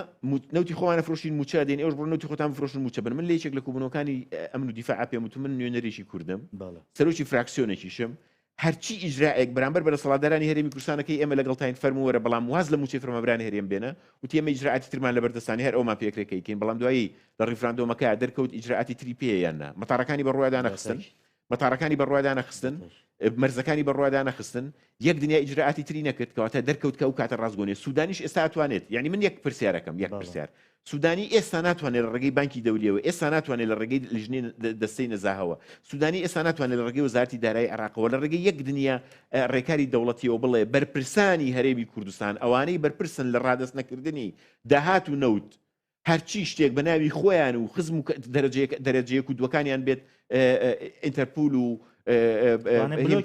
Speaker 2: نەوتی خۆمانە فرۆشین موچە دێن ئێوەش بڕۆ نەوتی خۆتان بفرۆشن موچە بن من لە یەکێک لە کوبنەوەکانی ئەمن و دیفاع پێم وت من نوێنەرێکی کوردم سەرۆکی فراکسیۆنێکیشم هەرچی ئیجرائێک بەرامبەر بە دەسەڵاتدارانی هەرێمی کوردستانەکەی ئێمە لەگەڵ تاین فەرمووەرە بەڵام واز لە موچەی فەرمانبەرانی هەرێم بێنە وتی ئێمە ئیجراعاتی ترمان لەبەردەستانی هەر ئەومان پێکرێکەکەین بەڵام دوایی لە ڕیفراندۆمەکە دەرکەوت ئیجراعاتی تری پێ یاننا مەتاڕەکانی بەڕوادانە خستن مەتاڕەکانی بەڕوادانە خستن مەرزەکانی بەڕوادانە خستن یەک دنیا ئیجراعاتی تری نەکرد کەواتە دەرکەوت کە ئەو کاتە ڕازگۆنێ سودانیش ئێستا ئەتوانێت یعنی من یەک پرسیارەکەم یەک پرسیار سودانی ئێستا ناتوانێت لە ڕێگەی بانکی دەولیەوە ئێستا ناتوانێت لە ڕێگەی لیژنەی دەستەی نەزاهەوە سودانی ئێستا ناتوانێت لە ڕێگەی وەزارەتی دارایی عێراقەوە لە ڕێگەی یەک دنیا ڕێکاری دەوڵەتیەوە بڵێ بەرپرسانی هەرێمی کوردستان ئەوانەی بەرپرسن لە ڕادەست نەکردنی داهات و نەوت هەرچی شتێک بە ناوی خۆیان و خزم و دەرەجەیەک و دووەکانیان بێت ئینتەرپۆل و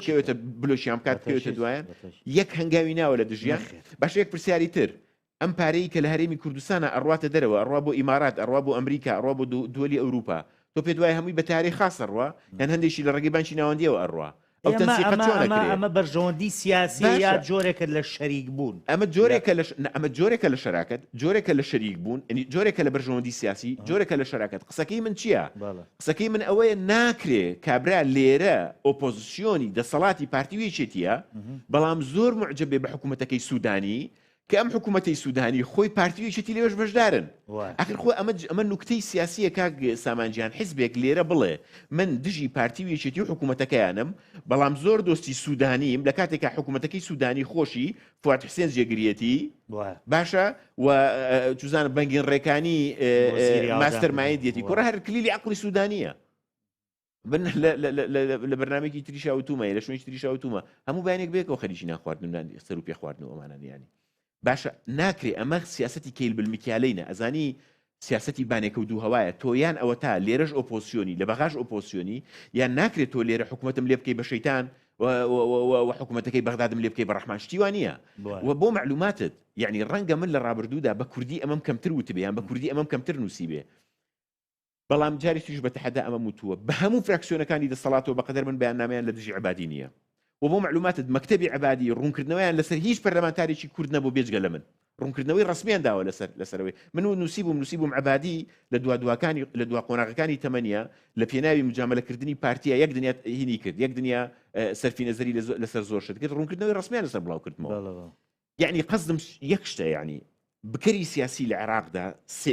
Speaker 2: کەوێتە بلۆشیان بکات کەوێتە دوایان یەک هەنگاوی ناوە لە دژیان باش یەک پرسیاری تر ئەم پارەی کە لە هەرێمی کوردستانە ئەڕواتە دەرەوە ئەڕوا بۆ ئیمارات ئەڕوا بۆ ئەمریکا ئەڕوا بۆ دووەلی ئەوروپا تۆ پێ دوای هەمووی بە تاریخ خاص ئەڕوا یان هەندێکی لە ڕێگەی بانکی ناوەندیەوە ئەڕوا
Speaker 1: ئەمە بەرژەوەندی سیاسی یا جۆرێکە لە شەریک بوون
Speaker 2: ئەمە جۆرێکە لە شەراکەت جۆرێکە لە شەریک بوون جۆرێکە لە بەرژەوەندی سیاسی جۆرێکە لە شەراکەت قسەکەی من چییە قسەکەی من ئەوەیە ناکرێ کابرا لێرە ئۆپۆزیسیۆنی دەسەڵاتی پارتیوێکێتیە بەڵام زۆر معجبێ بە حکوومەتەکەی سوودانی کە ئەم حکوومەتی سوودانی خۆی پارتیوێکی لێوەش بەشدارن ئاخر خۆ ئەمە نوکتەی سیاسیە کاک سامانجیان حیزبێک لێرە بڵێ من دژی پارتیوێکێتی و حکوومەتەکەیانم بەڵام زۆر دۆستی سوودانیم لە کاتێکا حکوومەتەکەی سوودانی خۆشی فواد حسێن جێگرێتی باشە و چوزانە بەنگین ڕێکانی ماستەرمایند دێتی کوڕە هەر کلیلی عەقڵی سوودانیە بن لە بەرنامێکی تریشا وتومە لە شوێنی تریشا وتومە هەموو بەیانێک بێکەوە خەریکی ناخواردن سەر و پێ خواردنەوە ئەمانەنیانی باشە ناکرێ ئەمە سیاسەتی کەیل بالمیکیالەینە ئەزانی سیاسەتی بانێکە و دوو هەوایە تۆیان ئەوە تا لێرەش ئۆپۆسیۆنی لە بەغاش ئۆپۆسیۆنی یان ناکرێت تۆ لێرە حکوومەتم لێ بکەی بە شەیتان و حکوومەتەکەی بەغدادم لێ بکەی بە ڕەحمان شتیوانە و بۆ معلوماتت یعنی ڕەنگە من لە ڕابردوودا بە کوردی ئەمەم کەمتر وتبێ یان بە کوردی ئەمەم کەمتر نووسیبێ بەڵام جاری توش بە تەحەدا ئەمە وتووە بە هەموو فراکسیۆنەکانی دەسەڵاتەوە بەقەدەر من بەیاننامەیان لە دژی عەبادی نییە و بۆ معلوماتت مەکتەبی عەبادی ڕوونکردنەوەیان لەسەر هیچ پەرلەمانتارێکی کورد نەبوو بێجگە لە من ڕوونکردنەوەی ڕسمیان داوە لەسەرەوەی من و نووسیبووم عەبادی لە دوواکانی لە دوا قۆناغەکانی تەمەنیە لە پێناوی مجاملەکردنی پارتیە یەک دنیا هینی کرد یەک دنیا سەرفی نەزەری لەسەر زۆر شت کرد ڕوونکردنەوەی ڕسمیان لەسەر بڵاو کردمەوە یعنی قەزدم یەک شتە یعنی بکەری سیاسی لە عێراقدا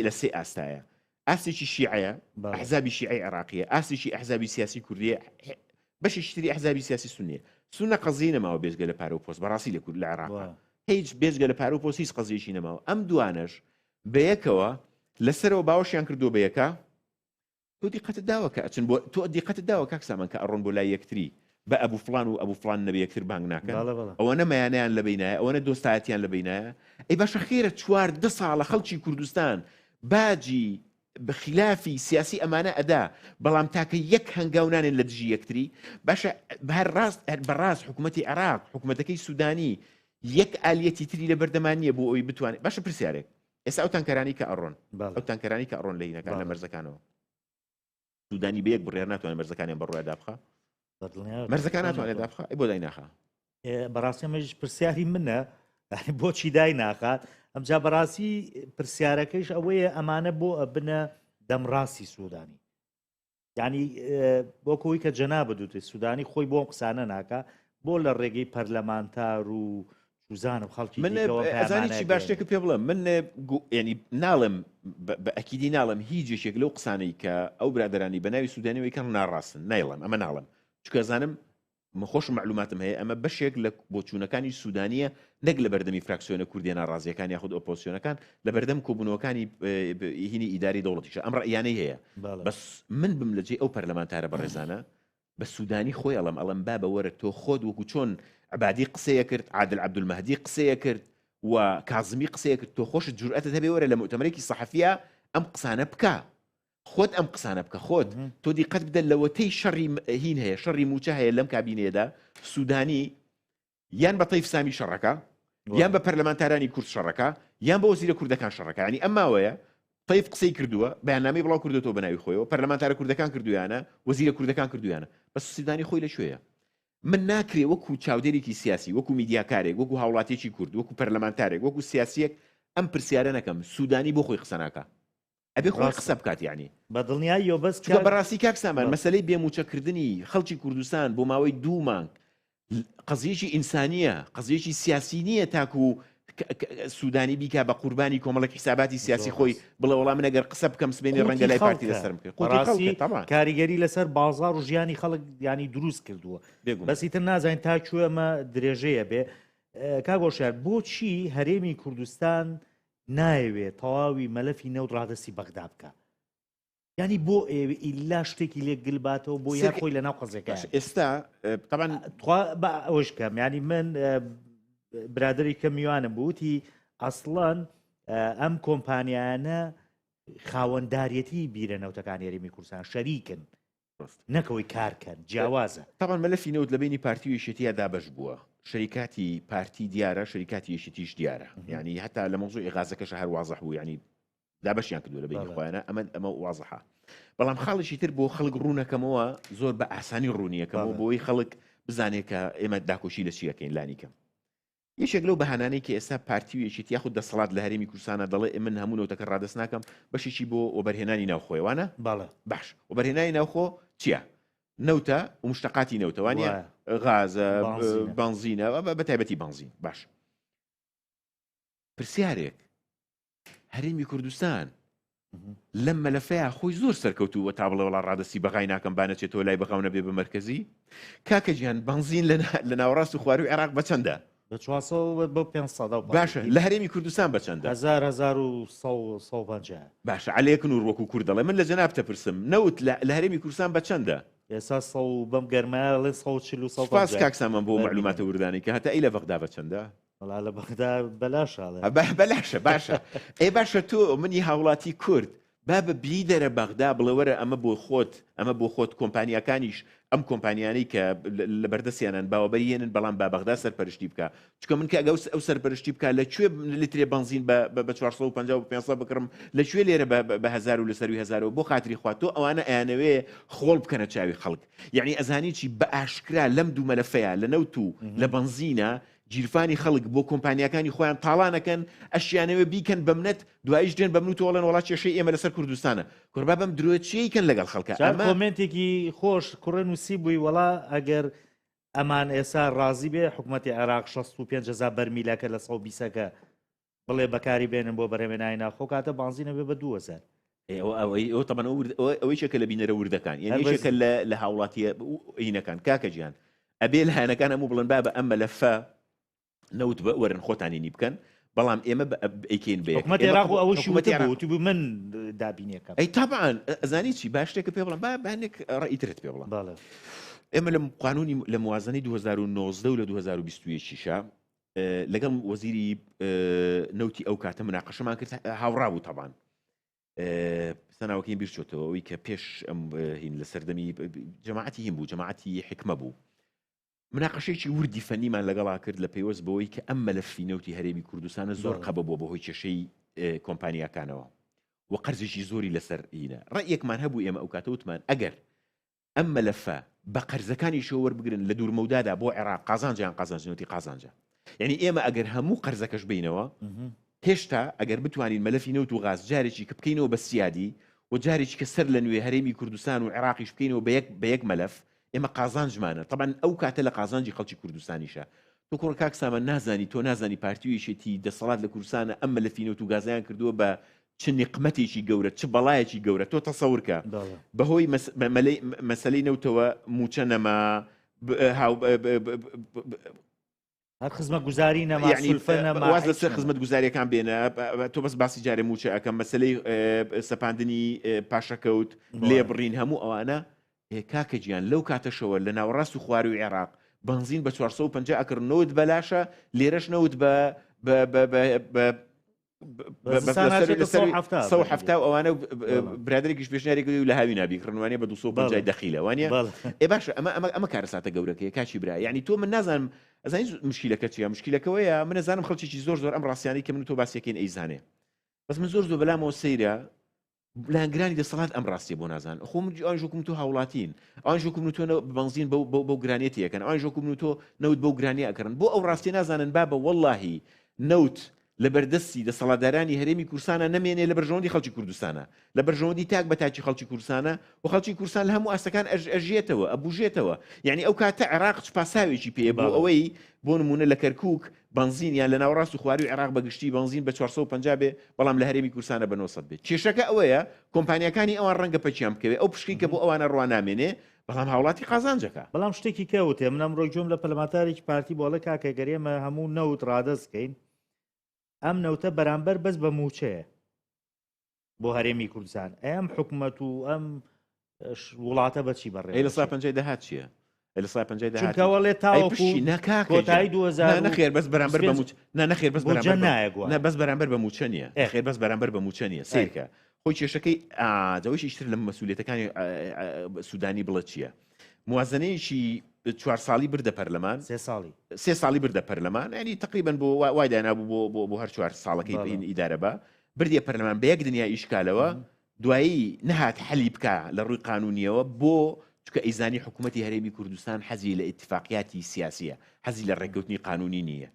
Speaker 2: لە سێ ئاستایە ئاستێکی شیعەیە ئەحزابی شیعەی عێراقیە ئاستێکی ئەحزابی سیاسی کوردیە بەشێکی تری ئەحزابی سیاسی سونیە سونە قەزیی نەماوە بێزگە لە پارە و پۆست بەڕاستی لە کورد لە عێراق هیچ بێزگە لە پارە و پۆست هیچ قەزیەکی نەماوە ئەم دوانش بەیەکەوە لەسەرەوە باوەشیان کردو بە یەکە تۆ دیقەتت داوە کە ئەچن بۆ تۆ دیقەتت داوە کاک سامان کە ئەڕۆن بۆ لای یەکتری بە ئەبوو فڵان و ئەبوو فڵان نەبێ یەکتر بانگ ناکەن ئەوە نەمەیانیان لە بینایە ئەوە دۆستایەتیان لە بینایە ئەی باشە خێرە 14 ساڵە خەڵکی کوردستان باجی بخلافی سیاسی ئەمانە ئەدا بەڵام تاکە یەک هەنگاونانێن لە دژی یەکتری باشە بەڕاست حکوومەتی عێراق حکوومەتەکەی سوودانی یەک ئالیەتی تری لە بەردەمانیە بۆ ئەوی بتوانێت باشە پرسیارێک ئێستا ئەو تانکەرانی کە ئەڕۆن ئەو تانکەرانی کە ئەڕۆن لە هینەکان لە مەرزەکانەوە سوودانی بە یەک بڕێر ناتوانێت مەرزەکانیان بەڕوای دابخە مەرزەکان ناتوانێت دابخە ئەی بۆ دای ناخە
Speaker 1: بەڕاستی ئەمەش پرسیاری منە بۆچی دای ناخات ئەمجا بەڕاستی پرسیارەکەیش ئەوەیە ئەمانە بۆ بنە دەمڕاستی سوودانی یعنی بۆ کۆی کە جەنا بدوتێ سوودانی خۆی بۆ قسانە ناکە بۆ لە ڕێگەی پەرلەمانتار و سوزانم خەڵکی
Speaker 2: ئەزانی چی باشتێکە پێ بڵم من ینی ناڵم بە ئەکیدی ناڵم هیچ جێشێک لەو قسانەی کە ئەو برادرانی بە ناوی سوودانیەوەی کەم ناڕاستن نایڵم ئەمە ناڵم چکە زانم مخۆش معلوماتم هەیە ئەمە بەشێک لە بۆچوونەکانی سوودانیە نەک لە بەردەمی فراکسیۆنە کوردیە ناڕازیەکان یاخود ئۆپۆسیۆنەکان لە بەردەم کۆبوونەوەکانی هینی ئیداری دەوڵەتیشە ئەم ڕائیانەی هەیە بەس من بم لەجێ ئەو پەرلەمانتارە بەڕێزانە بە سوودانی خۆی ئەڵم با بەوەرە تۆ خۆت وەکو چۆن عەبادی قسەیە کرد عادل عەبدولمەهدی قسەیە کرد و کازمی قسەیە کرد تۆ خۆشت جورئەتت هەبێ وەرە لە مؤتەمەرێکی سەحەفیە ئەم قسانە بکە خۆت ئەم قسانە بکە خۆت تۆ دیقەت بدە لەوەتەی شەڕی هین هەیە شەڕی موچە هەیە لەم کابینێدا سوودانی یان بە تەیف سامی شەڕەکە یان بە پەرلەمانتارانی کورد شەڕەکە یان بە وەزیرە کوردەکان شەڕەکە ینی ئەماوەیە تەیف قسەی کردووە بەیاننامەی بڵاو کردوێتەوە بەناوی خۆیەوە پەرلەمانتارە کوردەکان کردویانە وەزیرە کوردەکان کردویانە بە سوسیدانی خۆی لەکوێیە من ناکرێ وەکو چاودێرێکی سیاسی وەکو میدیاکارێک وەکو هاوڵاتێکی کورد وەکو پەرلەمانتارێک وەکو سیاسیەک ئەم پرسیارە نەکەم سوودانی بۆ خۆی قسە ناکە ئەبێ خۆی قسە بکات یعنی
Speaker 1: بە دڵنیایی بەس
Speaker 2: بەڕاستی کاک سامان مەسلەی بێموچەکردنی خەڵکی کوردستان بۆ ماوەی 2 مانگ قەزیەکی ئینسانیە قەزیەکی سیاسی نییە تاکو سوودانی بیکە بە قوربانی کۆمەڵێک حساباتی سیاسی خۆی بڵێ وەڵام من ئەگەر قسە بکەم سبێنی ڕەنگە لای پارتی لەسەرم کرد
Speaker 1: کاریگەری لەسەر بازار و ژیانی خەڵک ینی دروست کردووە بەسیتر نازانین تا کوێ ئەمە درێژەیە بێ کاگۆشار بۆچی هەرێمی کوردستان نایەوێت تەواوی مەلەفی نەوت ڕادەسی بەغدا بکە ینی بۆ ئێوە ئیلا شتێکی لێ گلباتەوە بۆ یار خۆی لە ناو قەزەکە
Speaker 2: ئێستا
Speaker 1: ئەوەش کەم ینی من برادری کە میوانم بووتی ئەسڵەن ئەم کۆمپانیانە خاوەنددارەتی بیرە نەوتەکان هەرێمی کوردستان شەریکن نەکەوەی کارکەن جیاوازە
Speaker 2: تاوان مەلەفی نەوت لە بینی پارتی و یەشێتیە دابەش بووە شەریکاتی پارتی دیارە شەریکاتی یەشێتیش دیارە ینی هەتا لە مۆزوعی غازەکەش هەر وازەح بوو ینی دابەشیان کردو لە بینی خۆیانە ئەمە وازەحە بەڵام خاڵشی تر بۆ خەڵک ڕوونەکەمەوە زۆر بە ئاسانی ڕوونیەکەمەوە بۆی خەڵک بزانێت کە ئێمە داکۆشی لە چیەکەین لانیکەم یەکێک لەو بەهانانەی کە ئێستا پارتی و یەکێتی یاخود دەسەڵات لە هەرێمی کوردستانە دەڵێ من هەموو نەوتەکە ڕادەست ناکەم بەشێکی بۆ وەبەرهێنانی ناوخۆیوانە
Speaker 1: باڵە
Speaker 2: باش وەبەرهێنانی ناوخۆ چییە؟ نەوتە و مشتەقاتی نەوتەوانە غازە بنزینە بە تایبەتی بنزین باش پرسیارێک هەرێمی کوردستان لەم مەلەفەیە خۆی زۆر سەرکەوتووە تا بڵێ وڵا ڕادەسی بەغای ناکەم بانەچێتەوە لای بەغاونە بێ بە مەرکەزی کاکە گیان بنزین لە ناوەڕاست و خواروی عێراق بە چەندە؟
Speaker 1: بە 500
Speaker 2: باشە لە هەرێمی کوردستان بە چەندە؟
Speaker 1: 1150
Speaker 2: باشە عەلەیەکن و وەکو کوورد دەڵێ من لە جەناب تەپرسم نەوت لە هەرێمی کوردستان بە چەندە؟
Speaker 1: ئێستا بەم گەرمایە 140
Speaker 2: سپاس کاکسامان بۆ معلوماتە وردانی کە هەتا ئەی لە بەغدا بە چەندە؟
Speaker 1: وەڵا لە بەغدا بەلاشە
Speaker 2: بەلاشە باشە ئەی باشە تۆ منی هاوڵاتی کورد با بە بی دەرە بەغدا بڵێوەرە ئەمە بۆ خۆت کۆمپانیەکانیش ئەم کۆمپانیانەی کە لە بەردەستیانن باوەبەریێنن بەڵام با بەغدا سەرپەرشتی بکە چکە من کە ئەو سەرپەرشتی بکە لەکوێ لترێ بنزین بە 450 بکڕم لەکوێ لێرە بە 1000 و لەسەروی 1000 بۆ خاتری خواتۆ ئەوانە ئەیانەوێ خۆڵ بکەنە چاوی خەڵک یعنی ئەزانی چی بە ئاشکرا لەم دوو مەلەفەیە لە نەوت و لە بنزینە گیرفانی خەڵک بۆ کۆمپانیەکانی خۆیان تاڵانەکەن ئەشیانەوە بیکەن بە منەت دوایش دێن بە من تۆڵێن وڵات کێشەی ئێمە لەسەر کوردستانە کوربا بەم درۆچیەکەن لەگەڵ خەڵکە
Speaker 1: کۆمنتێکی خۆش کوڕە نووسی بووی وڵا ئەگەر ئەمان ئێستا ڕازی بێ حکوومەتی عێراق 65,000 بەرمیلەکە لە 120ەکە بڵێ بەکاری بێنن بۆ بەرهێنانی ناوخۆ کاتە بنزینە بێ بە 2000
Speaker 2: ئەوەی تەبەن ئەوەی شەکە لە بینەرە وردەکان یعنی شەکە لە هاوڵاتیە ئینەکان کاکە گیان ئەبێ لە هەیەنەکان هەموو بڵن با بە ئەم مەلەفە نەوت بە وەرن خۆتانی بکەن بەڵام ئێمە ئەیکەین بێ
Speaker 1: حکوومەتی بوو من دابینیەکەم
Speaker 2: ئەی تابعاان ئەزانی چی باش شتێکە پێ بڵم بانێک ڕئیترت پێ بڵم ئێمە لە قانونی لە موازنەی 2019 و لە 2021 لەگەڵ وەزیری نەوتی ئەو کاتە مناقەشەمان کرد هاوڕا بوو تەبان سەناوەکەی بیرچۆتەوە ئەوی کە پێش ئەم هین لە سەردەمی جەماعەتی هیم بوو جەماعەتی حکمە بوو مناقەشەیەکی وردی فەنیمان لەگەڵا کرد لە پێوەست بەوەی کە ئەم مەلەفی نەوتی هەرێمی کوردستانە زۆر قەبە بۆ بەهۆی کێشەی کۆمپانیەکانەوە و قەرزێکی زۆری لەسەر هینە ڕێیەکمان هەبوو ئێمە ئەو کاتەوتمان ئەگەر ئەم مەلەفە بە قەرزەکانی شۆ وەربگرن لە دوورمەودادا بۆ عێراق قازانجیان قازانجنەوەتی قازانجە یعنی ئێمە ئەگەر هەموو قەرزەکەش بینەوە هێشتا ئەگەر بتوانین مەلەفی نەوت و غاز جارێکی کە بکەینەوە بە سیادی و جارێکی کە سەر لە نوێ هەرێمی کوردستان و عێراقیش بکەینەوە بە یەک مەلەف ئێمە قازانجمانە طبعا ئەو کاتە لە قازانجی خەڵکی کوردستانیشە تۆ کوڕ کاک سامان نازانی تۆ نازانی پارتیویشێتی دەسەڵات لە کوردستانە ئەم مەلەفی نەوت و غازیان کردووە بە چ نقمەتێکی گەورە چ بەڵایەکی گەورە تۆ تەسەورکە بەهۆی مەسەلەی نەوتەوە موچە نەما
Speaker 1: هەر خزمەت گوزاری
Speaker 2: نەماواز لەسەر خزمەت گوزاریەکان بێنە تۆ بەس باسی جارێ موچە ئەەکەم مەسلەی سەپاندنی پاشەکەوت لێبڕین هەموو ئەوانە کاکە گیان لەو کاتەشەوە لە ناوەڕاست و خواروی عێراق بنزین بە 450 ئەکردنەوت بەلاشە لێرەش نەوت بە سەو هەفتا و ئەوانە برادێکیش پێشنیارێک لە هاوی نابیکڕنوانێ بە 250 دەخیلە وانە ئێ باشە ئەمە کارەساتە گەورەکەی کاچی برا یعنی تۆ من نازانم ئەزانی مشکلەکە چیە مشکلەکەوەیە من نزانم خەڵکی زۆر ئەم ڕاستیانەی کە من تۆ باسیەکەین ئەیزانێ بەس من زۆر بەلامەوە سەیرە لانگرانی دەسەڵات ئەم ڕاستیە بۆ نازان خۆم ئەوژکم تو هاوڵاتین ئەوژکم تۆ بنزین بەو گرانێتیەکەن ئەوژکم تۆ نەوت بەو گرانی ئەکردن بۆ ئەو ڕاستی نازانن با بە وەڵاهی نەوت لە بەردەستی دەسەڵاتدارانی هەرێمی کورسانە نەمێنێ لە بەرژەوەندی خەڵکی کوردستانە لە بەرژەوەندی تاک بە تاکی خەڵکی کورسانە و خەڵکی کورسان لە هەموو ئاستەکان ئەژێتەوە ئەبوژێتەوە یعنی ئەو کاتە عێراق پاساوێکی پێ بۆ ئەوەی بۆ نمونە لە کەرکووک بنزینیان لە ناوەڕاست و خواری و عێراق بەگشتی بنزین بە 450 بێ بەڵام لە هەرێمی کورسانە بە 900 بێت کێشەکە ئەوەیە کۆمپانیەکانی ئەوان ڕەنگە پەچیان بکەوێت ئەو پشکی کە بۆ ئەوانە ڕوانامێنێ بەڵام هاوڵاتی قازانجەکە
Speaker 1: بەڵام شتێکی کەوتێ منم ڕۆژۆم لە پەلەماتارێکی پارتی بۆڵە کاکە گەرێمە هەموو نەوت ڕادەستکەین ئەم نەوتە بەرامبەر بەس بە موچەیە بۆ هەرێمی کوردستان ئەم حکوومەت و ئەم وڵاتە بەچی بەڕێ
Speaker 2: لە سا 50 داهات چییە لە سا 50
Speaker 1: چونکەوەڵێ تاوەکوشی
Speaker 2: نەکاکۆتایی
Speaker 1: 2000
Speaker 2: نەخێر بەس بەرامبەر بە موچ نەخێر بەس
Speaker 1: بەرامبەر
Speaker 2: بەس بەرامبەر بە موچە نیە خێر بەس بەرامبەر بە موچە نیە سیرکە خۆی کێشەکەی دەوەشی شتر لە مەسئولیتەکانی سوودانی بڵێ چییە موازنەیەکی 4 ساڵی بردە پەرلەمان 3 ساڵی بردە پەرلەمان ینی تقریبن بۆ وای دانابوو بۆ هەر 4 ساڵەکەی بین ئیدارە بە بردیە پەرلەمان بە یەک دنیا ئیشکالەوە دوایی نەهات حەلی بکە لە ڕووی قانونیەوە بۆ چکە ئەیزانی حکوومەتی هەرێمی کوردستان حەزی لە ئیتفاقیاتی سیاسیە حەزی لە ڕێککەوتنی قانونی نییە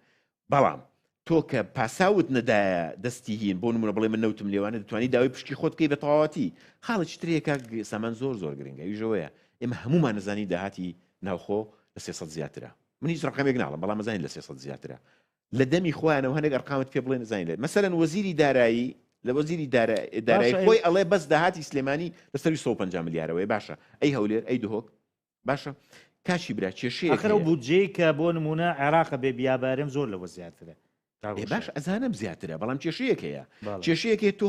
Speaker 2: بەڵام تۆ کە پاساوت نەدایە دەستی هین بۆ نمونە بڵێ من نەوتم لێوانە دەتوانانی داوای پشکی خۆت بکەی بە تەواوەتی خاڵە چترێکە سامان زۆر گرنگە ئیژەوەیە ئێمە هەمومان نزانی داهاتی ناوخۆ لە 300 زیاترە من هیچ ڕقمێک ناڵم بەڵام مەزانین لە 300 زیاترە لە دەمی خۆیانەوە هەندێک ئەرقامت پێ بڵێ نزانین لێت مەسەرەن وەزیری دارایی لە وەزیری دارایی خۆی ئەڵێ بەس داهاتی سلێمانی لەسەر 150 میلیارەوەی باشە ئەی هەولێر ئەی دهۆک باشە کاشی برا کێشەیە
Speaker 1: ئەخرە بودجەی کە بۆ نمونە عێراق بێ بیابارەم زۆر لەوە زیاترە
Speaker 2: باش ئەزانم زیاترە بەڵام کێشەیەکەیە کێشەیەکێ تۆ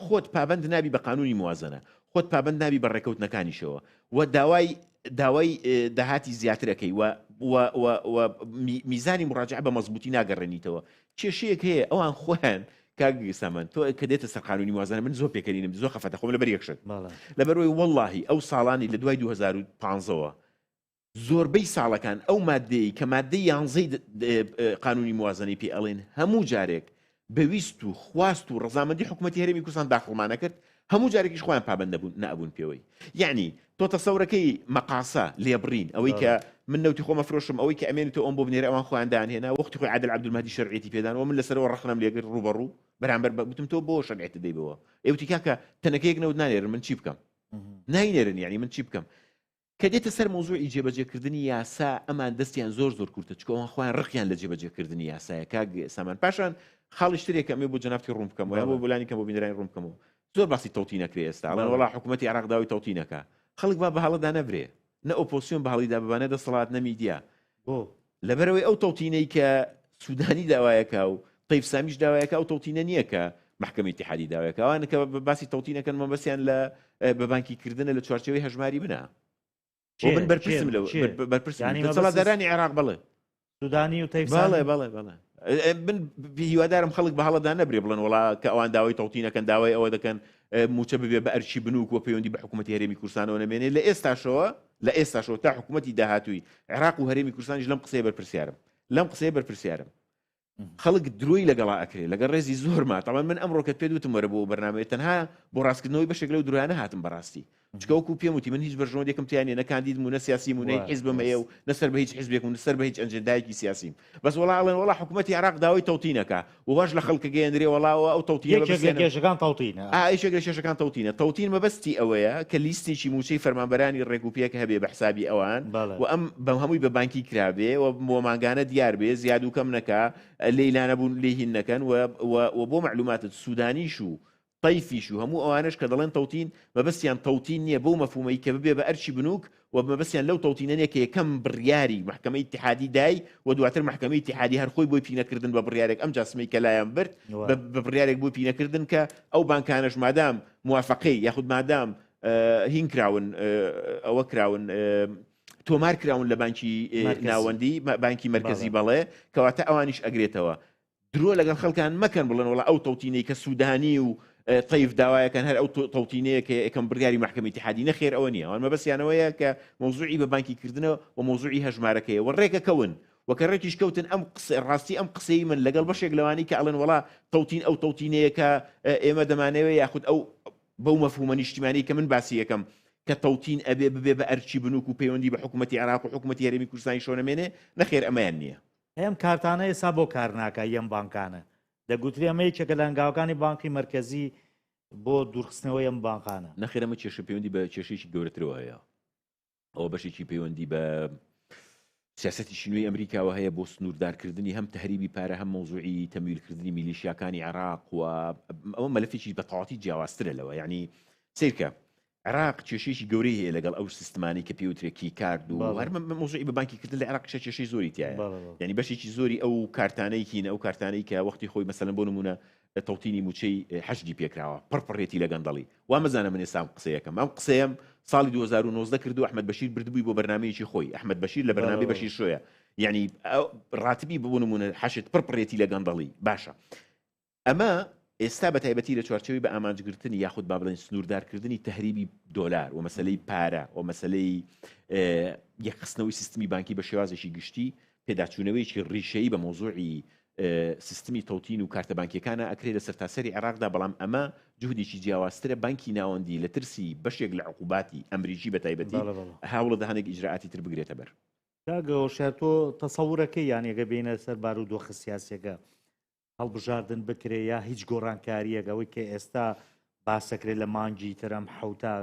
Speaker 2: خۆت پابند نابی بە قانونی موازنە خۆت پابند نابی بە ڕێکەوتنەکانیشەوە و داوای داهاتی زیاترەکەی و میزانی مڕاجعە بە مەزبوطی ناگەڕێنیتەوە کێشەیەک هەیە ئەوان خۆیان کاگی سامان تۆ کە دێتە سەر قانونی موازنە من زۆر پێکەنیم زۆر خەفەتە خۆم لەبەر یەکشت لەبەرەوەی وەڵڵاهی ئەو ساڵانی لە دوای 2015ەوە زۆربەی ساڵەکان ئەو مادەی کە مادەی یانزەی قانونی موازنەی پێ ئەڵێن هەموو جارێک بەویست و خواست و ڕەزامەندی حکوومەتی هەرێمی کوردستان داخڵمانە کرد هەموو جارێکیش خۆیان پابند نەبوون پێوەی یعنی تۆ تەسەورەکەی مەقاسە لێبڕین ئەوەی کە من نەوتی خۆمە فرۆشم ئەوەی کە ئەمێنێت تۆ ئەم بۆ بنێرە ئەوان خۆیان داهێنا وەختی خۆی عادل عەبدولمەهدی شەرعیەتی پێدانەوە من لەسەرەوە ڕەخنەم لێگر ڕوبەڕوو بەرامبەر بوتم تۆ بۆ شەرعیەت دەیبەوە ئێوتی کاکە تەنەکەیەک نەوت نانێرن من چی بکەم ناینێرن یعنی من چی بکەم کە دێتە سەر مۆزوعی جێبەجێکردنی یاسا ئەمان دەستیان زۆر کورتە چکە ئەوان خۆیان ڕقیان لە جێبەجێکردنی یاسایە کاک سامان پاشان خاڵی شتێکە ئەمێ بۆ جەنابەتی ڕوون بکەم و بۆ بولانیکەم بۆ بینەرانی ڕوون بکەمەوە زۆر باسی تەوتین نەکرێ ئێستا ئەڵێن وەڵا حکوومەتی عێراق داوای تەوتینەکە خەڵک با بە هەڵەدا نەبرێ نە ئۆپۆسیۆن بە هەڵیدا ببانە دەسەڵات نە میدیا لەبەرەوەی ئەو تەوتینەی کە سوودانی داوایەکە و تەیف سامیش داوایەکە ئەو تەوتینە نییە کە محکەمەی اتحادی داوایەکە ئەوانە کە باسی تەوتینەکەن مەبەستیان لە بەبانکیکردنە لە چوارچێوەی هەژماری بنە بن بەرپرسم لەوە بەرپرسیانی دەسەڵاتدارانی عێراق بڵێ
Speaker 1: سودانی و تەیف
Speaker 2: بەڵێ من هیوادارم خەڵک بە هەڵەدا نەبرێ بڵێن وڵا کە ئەوان داوای تەوتینەکەن داوای ئەوە دەکەن موچە ببێ بە ئەرچی بنووک و پەیوەندی بە حکوومەتی هەرێمی کوردستانەوە نەمێنێ لە ئێستاشەوە تا حکوومەتی داهاتووی عێراق و هەرێمی کوردستانیش لەم قسەیە بەرپرسیارم خەڵک دروی لەگەڵا ئەکرێ لەگەڵ ڕێزی زۆرما تاوان من ئەمڕۆکەت پێ دوتم وەرە بۆ بەرنامەیە تەنها بۆ ڕاستکردنەوەی بەشێک لەو درویانە هاتم بەڕاستی چکەوەکو پێم وتی من هیچ بەرژەوەندێکم تیانێ نەکاندید و نە سیاسی و نەی حیزبم هەیە و نەسەر بە هیچ حیزبێک و نەسەر بە هیچ ئەنجەندایەکی سیاسیم بەس وەڵاڵێن وەڵا حکوومەتی عێراق داوای تەوتینەکە و باش لە خەڵکە گەیەندرێ وەڵاوە ئەو تەوتینە
Speaker 1: کێشەکان تەوتینە
Speaker 2: ئایشێک لە کێشەکان تەوتینە تەوتین مەبەستی ئەوەیە کە لیستێکی موچەی فەرمانبەرانی ڕێکوپیەکە هەبێ بە حسابی ئەوان و ئەم بەم هەمووی بە بانکی کرابێ و بۆ مانگانە دیار بێ زیاد و کەم نەکا لەیلانە بوون لێهین نەکەن و بۆ معلوماتت سودانیش و طیفیش و هەموو ئەوانش کە دەڵێن تەوتین مەبەستیان تەوتین نییە بۆ مەفهومەی کە ببێ بە ئەرچی بنووک و مەبەستیان لەو تەوتینە نیە کە یەکەم بڕیاری محکەمەی اتحادی دای و دواتر محکەمەی اتحادی هەر خۆی بۆی پینەکردن بە بڕیارێک ئەم جاسمەی کە لایەن برد بە بڕیارێک بۆی پینەکردن کە ئەو بانکانەش مادام موافقەی یاخود مادام هین کراون ئەوە کراون تۆمار کراون لە بانکی ناوەندی بانکی مرکزی بەڵێ کەواتە ئەوانیش ئەگرێتەوە درۆ لەگەڵ خەڵکان مەکەن بڵێن وڵا ئەو تەوتینەی کە سوودانی و طیف داوایەکەن هەر ئەو تەوتینەیە کە یەکەم بڕیاری محکمەی اتحادی نەخێر ئەوە نییە ئەوان مەبەستیانەوەیە کە مۆزوعی بە بانکی کردنەوە و مۆزوعی هەژمارەکەیە و ڕێکەکەون وەکە ڕێکیش کەوتن ئەم ڕاستی ئەم قسەی من لەگەڵ بەشێک لەوانی کە ئەڵێن وڵا تەوتین ئەو تەوتینەیە کە ئێمە دەمانەوێت یاخود ئەو بەو مەفهومە نیشتیمانی کە من باسی یەکەم کە تەوتین ئەبێ ببێ بە ئەرچی بنووک و پەیوەندی بە حکوومەتی عێراق و حکوومەتی هەرێمی کوردستانی شۆنەمێنێ نەخێر ئەمەیان نییە.
Speaker 1: ئەم کارتانە ئێستا بۆ کار ناکە یەم بانکانە دەگوتری ئەمە یەکێکە لە هەنگاوەکانی بانکی مرکزی بۆ دوورخستنەوەی ئەم بانکانە
Speaker 2: نەخێر ئەمە کێشە پەیوەندی بە کێشەیەکی گەورەترەوە هەیە ئەوە بەشێکی پەیوەندی بە سیاسەتی شینوی ئەمریکاوە هەیە بۆ سنووردارکردنی هەم تەهریبی پارە هەم مۆزوعی تەمویلکردنی میلیشیاکانی عێراق و ئەوە مەلەفێکی بەتەواوی جیاوازترە لەوە یعنی سیرکە عێراق کێشەیەکی گەورەی هەیە لەگەڵ ئەو سیستمانی کە پێوترێکی کارد و هەر مۆزوعی بە بانکی کردن لە عێراق کێشەی زۆری تایە یعنی بەشێکی زۆری ئەو کارتانەی کینە ئەو کارتانەی کە وەختی خۆی مەسەلەن بۆ نمونە تەوتینی موچەی حەشدی پێکراوە پڕپڕێتی لە گەندەڵی وا مەزانە من ئێستا قسەیەکەم ئەم قسەیەم ساڵی 2019 کردو ئەحمەد بەشیر بردبووی بۆ بەرنامەیەکی خۆی ئەحمەد بەشیر لە بەرنامەی بەشیر شۆیە یعنی ڕاتبی بۆ نمونە حەشت پڕپڕێتی لە گەندەڵی باشە ئەمە ئێستا بە تایبەتی لە چوارچەوەی بە ئامانجگرتنی یاخود با بڵێن سنووردارکردنی تەهریبی دۆلار و مەسلەی پارە و مەسلەی یەکخستنەوەی سیستمی بانکی بە شێوازێکی گشتی پێداچوونەوەیکی ڕیشەیی بە مۆزوعی سیستمی تەوتین و کارتە بانکیەکانە ئەکرێت لە سەرتاسەری عێراقدا بەڵام ئەمە جوهدێکی جیاوازترە بانکی ناوەندی لە ترسی بەشێک لە عقوباتی ئەمریکی بە تایبەتی هاوڵە دەهانێک ئیجراعاتی تر بگرێتە بەر
Speaker 1: کاگەوشار تۆ تەسەورەکەی یانێگە بینە سەر بارودۆخە سیاسیەکە هەڵبژاردن بکرێ یا هیچ گۆڕانکاریەکەوەی کە ئێستا باسەکرێت لە مانگی ترم حوتا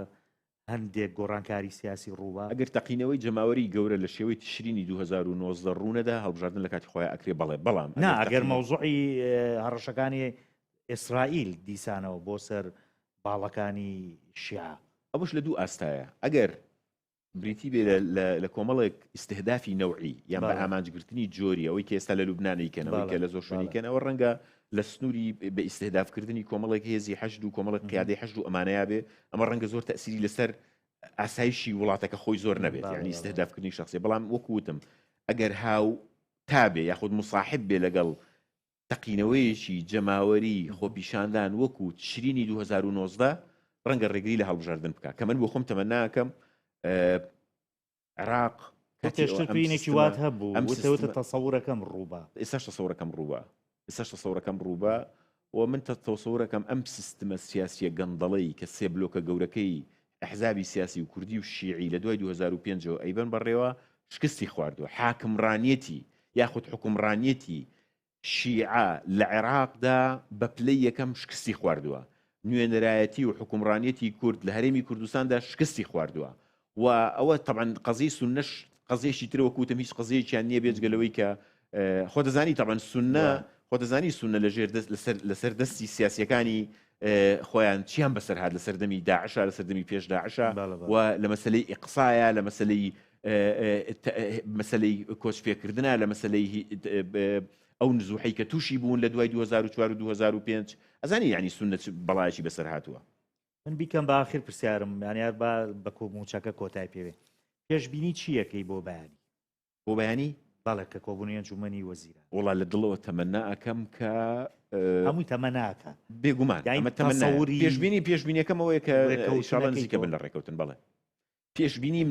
Speaker 1: هەندێک گۆڕانکاری سیاسی ڕووبە
Speaker 2: ئەگەر تەقینەوەی جەماوەری گەورە لە شێوەی تشرینی 2019 ڕوونەدا هەڵبژاردن لە کاتی خۆیان ئەکرێ بەڵێ بەڵام
Speaker 1: نا ئەگەر مەوزوعی هەڕەشەکانی ئیسرائیل دیسانەوە بۆ سەر باڵەکانی شیع
Speaker 2: ئەوش لە دوو ئاستایە ئەگەر بریتی بێ لە کۆمەڵێک ئیستهدافی نەوعی یان بە ئامانجگرتنی جۆری ئەوەی کە ئێستا لە لوبنانەیەکەنەوەی کە لە زۆر شوێنیکەنەوە ڕەنگە لە سنووری بە ئیستهدافکردنی کۆمەڵێک هێزی حەشد و کۆمەڵێک قیادەی حەشد و ئەمانەیە بێ ئەمە ڕەنگە زۆر تەسیری لەسەر ئاسایشی وڵاتەکە خۆی زۆر نەبێت یعنی ئیستهدافکردنی شخصی بەڵام وەکوتم ئەگەر هاو تابێ یاخود مصاحب بێ لەگەڵ تەقینەوەیەکی جەماوەری خۆپیشاندان وەکو تشرینی 2019 ڕەنگە ڕێگری لە هەڵبژاردن بکە کە من بۆ خۆم تەمەنا ناکەم عێراق
Speaker 1: کاتێشترینێکی وات هەبوو وتەوتە تەسەورەکەم ڕووبە
Speaker 2: ئێستاش تەسەورەکەم ڕووبە و من تەسەورەکەم ئەم سیستمە سیاسیە گەندەڵەی کە سێ بلۆکە گەورەکەی ئەحزابی سیاسی و کوردی و شیعی لە دوای 2005 ئەیبەن بەڕێوە شکستی خواردووە حاکمڕانیەتی یاخود حکومڕانیەتی شیعە لە عێراقدا بە پلەی یەکەم شکستی خواردووە نوێنەرایەتی و حکومڕانیەتی کورد لە هەرێمی کوردستاندا شکستی خواردووە و ئەوە طبعا قەزیی سونەش قەزیەکی ترەوە کوتم هیچ قەزیەکیان نییە بێجگەلەوەی کە خۆ دەزانی طبعا سونە خۆ دەزانی سونە لەسەر دەستی سیاسیەکانی خۆیان چیان بەسەر هات لە سەردەمی داعشە لە سەردەمی پێش داعشە و لە مەسلەی ئیقسایە لە مەسلەی کۆچفێکردنە لە مەسلەی ئەو نزوحی کە تووشی بوون لە دوای 2004 و 2005 ئەزانی یعنی سونە بەڵایەکی بەسەر هاتووە
Speaker 1: من بیکەم بە ئاخر پرسیارم یانیار بە کۆموچەکە کۆتای پێوێ پێشبینی چیەکەی بۆ بەیانی بەڵێ کە کۆبوونی ئەنجومەنی وەزیرە
Speaker 2: وڵا لە دڵەوە تەمەنا ئەەکەم کە
Speaker 1: هەمووی تەمەناکە
Speaker 2: بێگومان پێشبینیەکەمەوەی کە ئینشاڵڵا نزیکە بن لە ڕێکەوتن بەڵێ پێشبینی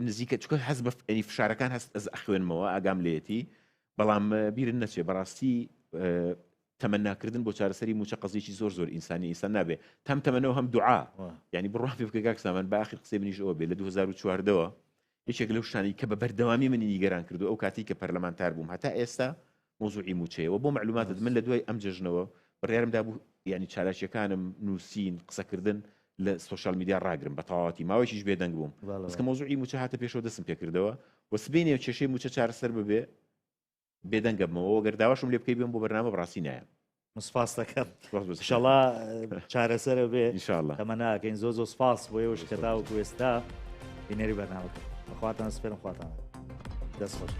Speaker 2: نزیکە چکە هەست بە فشارەکان هەست ئەز ئەخوێنمەوە ئاگام لێتی بەڵام بیرن نەچێ بەڕاستی تەمەناکردن بۆ چارەسەری موچە قەزیێکی زۆر ئینسانی ئینسان نابێ تام تەمەنەوە هەم دوعا یعنی بڕوا پێ بکە کاکسامان بە ئاخر قسەی منیش ئەوە بێ لە 2014ەوە یەکێک لەو شتانی کە بە بەردەوامی منی نیگەران کردو ئەو کاتی کە پەرلەمانتار بووم هەتا ئێستا مۆزوعی موچەیەوە بۆ معلوماتت من لە دوای ئەم جەژنەوە بڕیارمدا بوو یعنی چالاکیەکانم نووسین قسەکردن لە سوۆشال میدیا ڕاگرم بە تەواوەتی ماوەیەکیش بێدەنگ بووم بەسکە مۆزوعی موچە هاتە پێشەوە دەستم پێکردەوە و سبینێ کێشەی موچە چارەسەر ببێ بێدەنگەبمەوە گەر داواشم لێ بکەی بێم بۆ بەرنامە بڕاستی نایە
Speaker 1: مسپاس دەکەم ئینشەڵڵا چارەسەرە بێ
Speaker 2: ئینشاءڵڵا
Speaker 1: تەمەناکەین زۆر سپاس بۆ ئێوەش کە تاوەکو ئێستا بینەری بەرنامەکە بەخواتان سپێرم خواتان دەست خۆش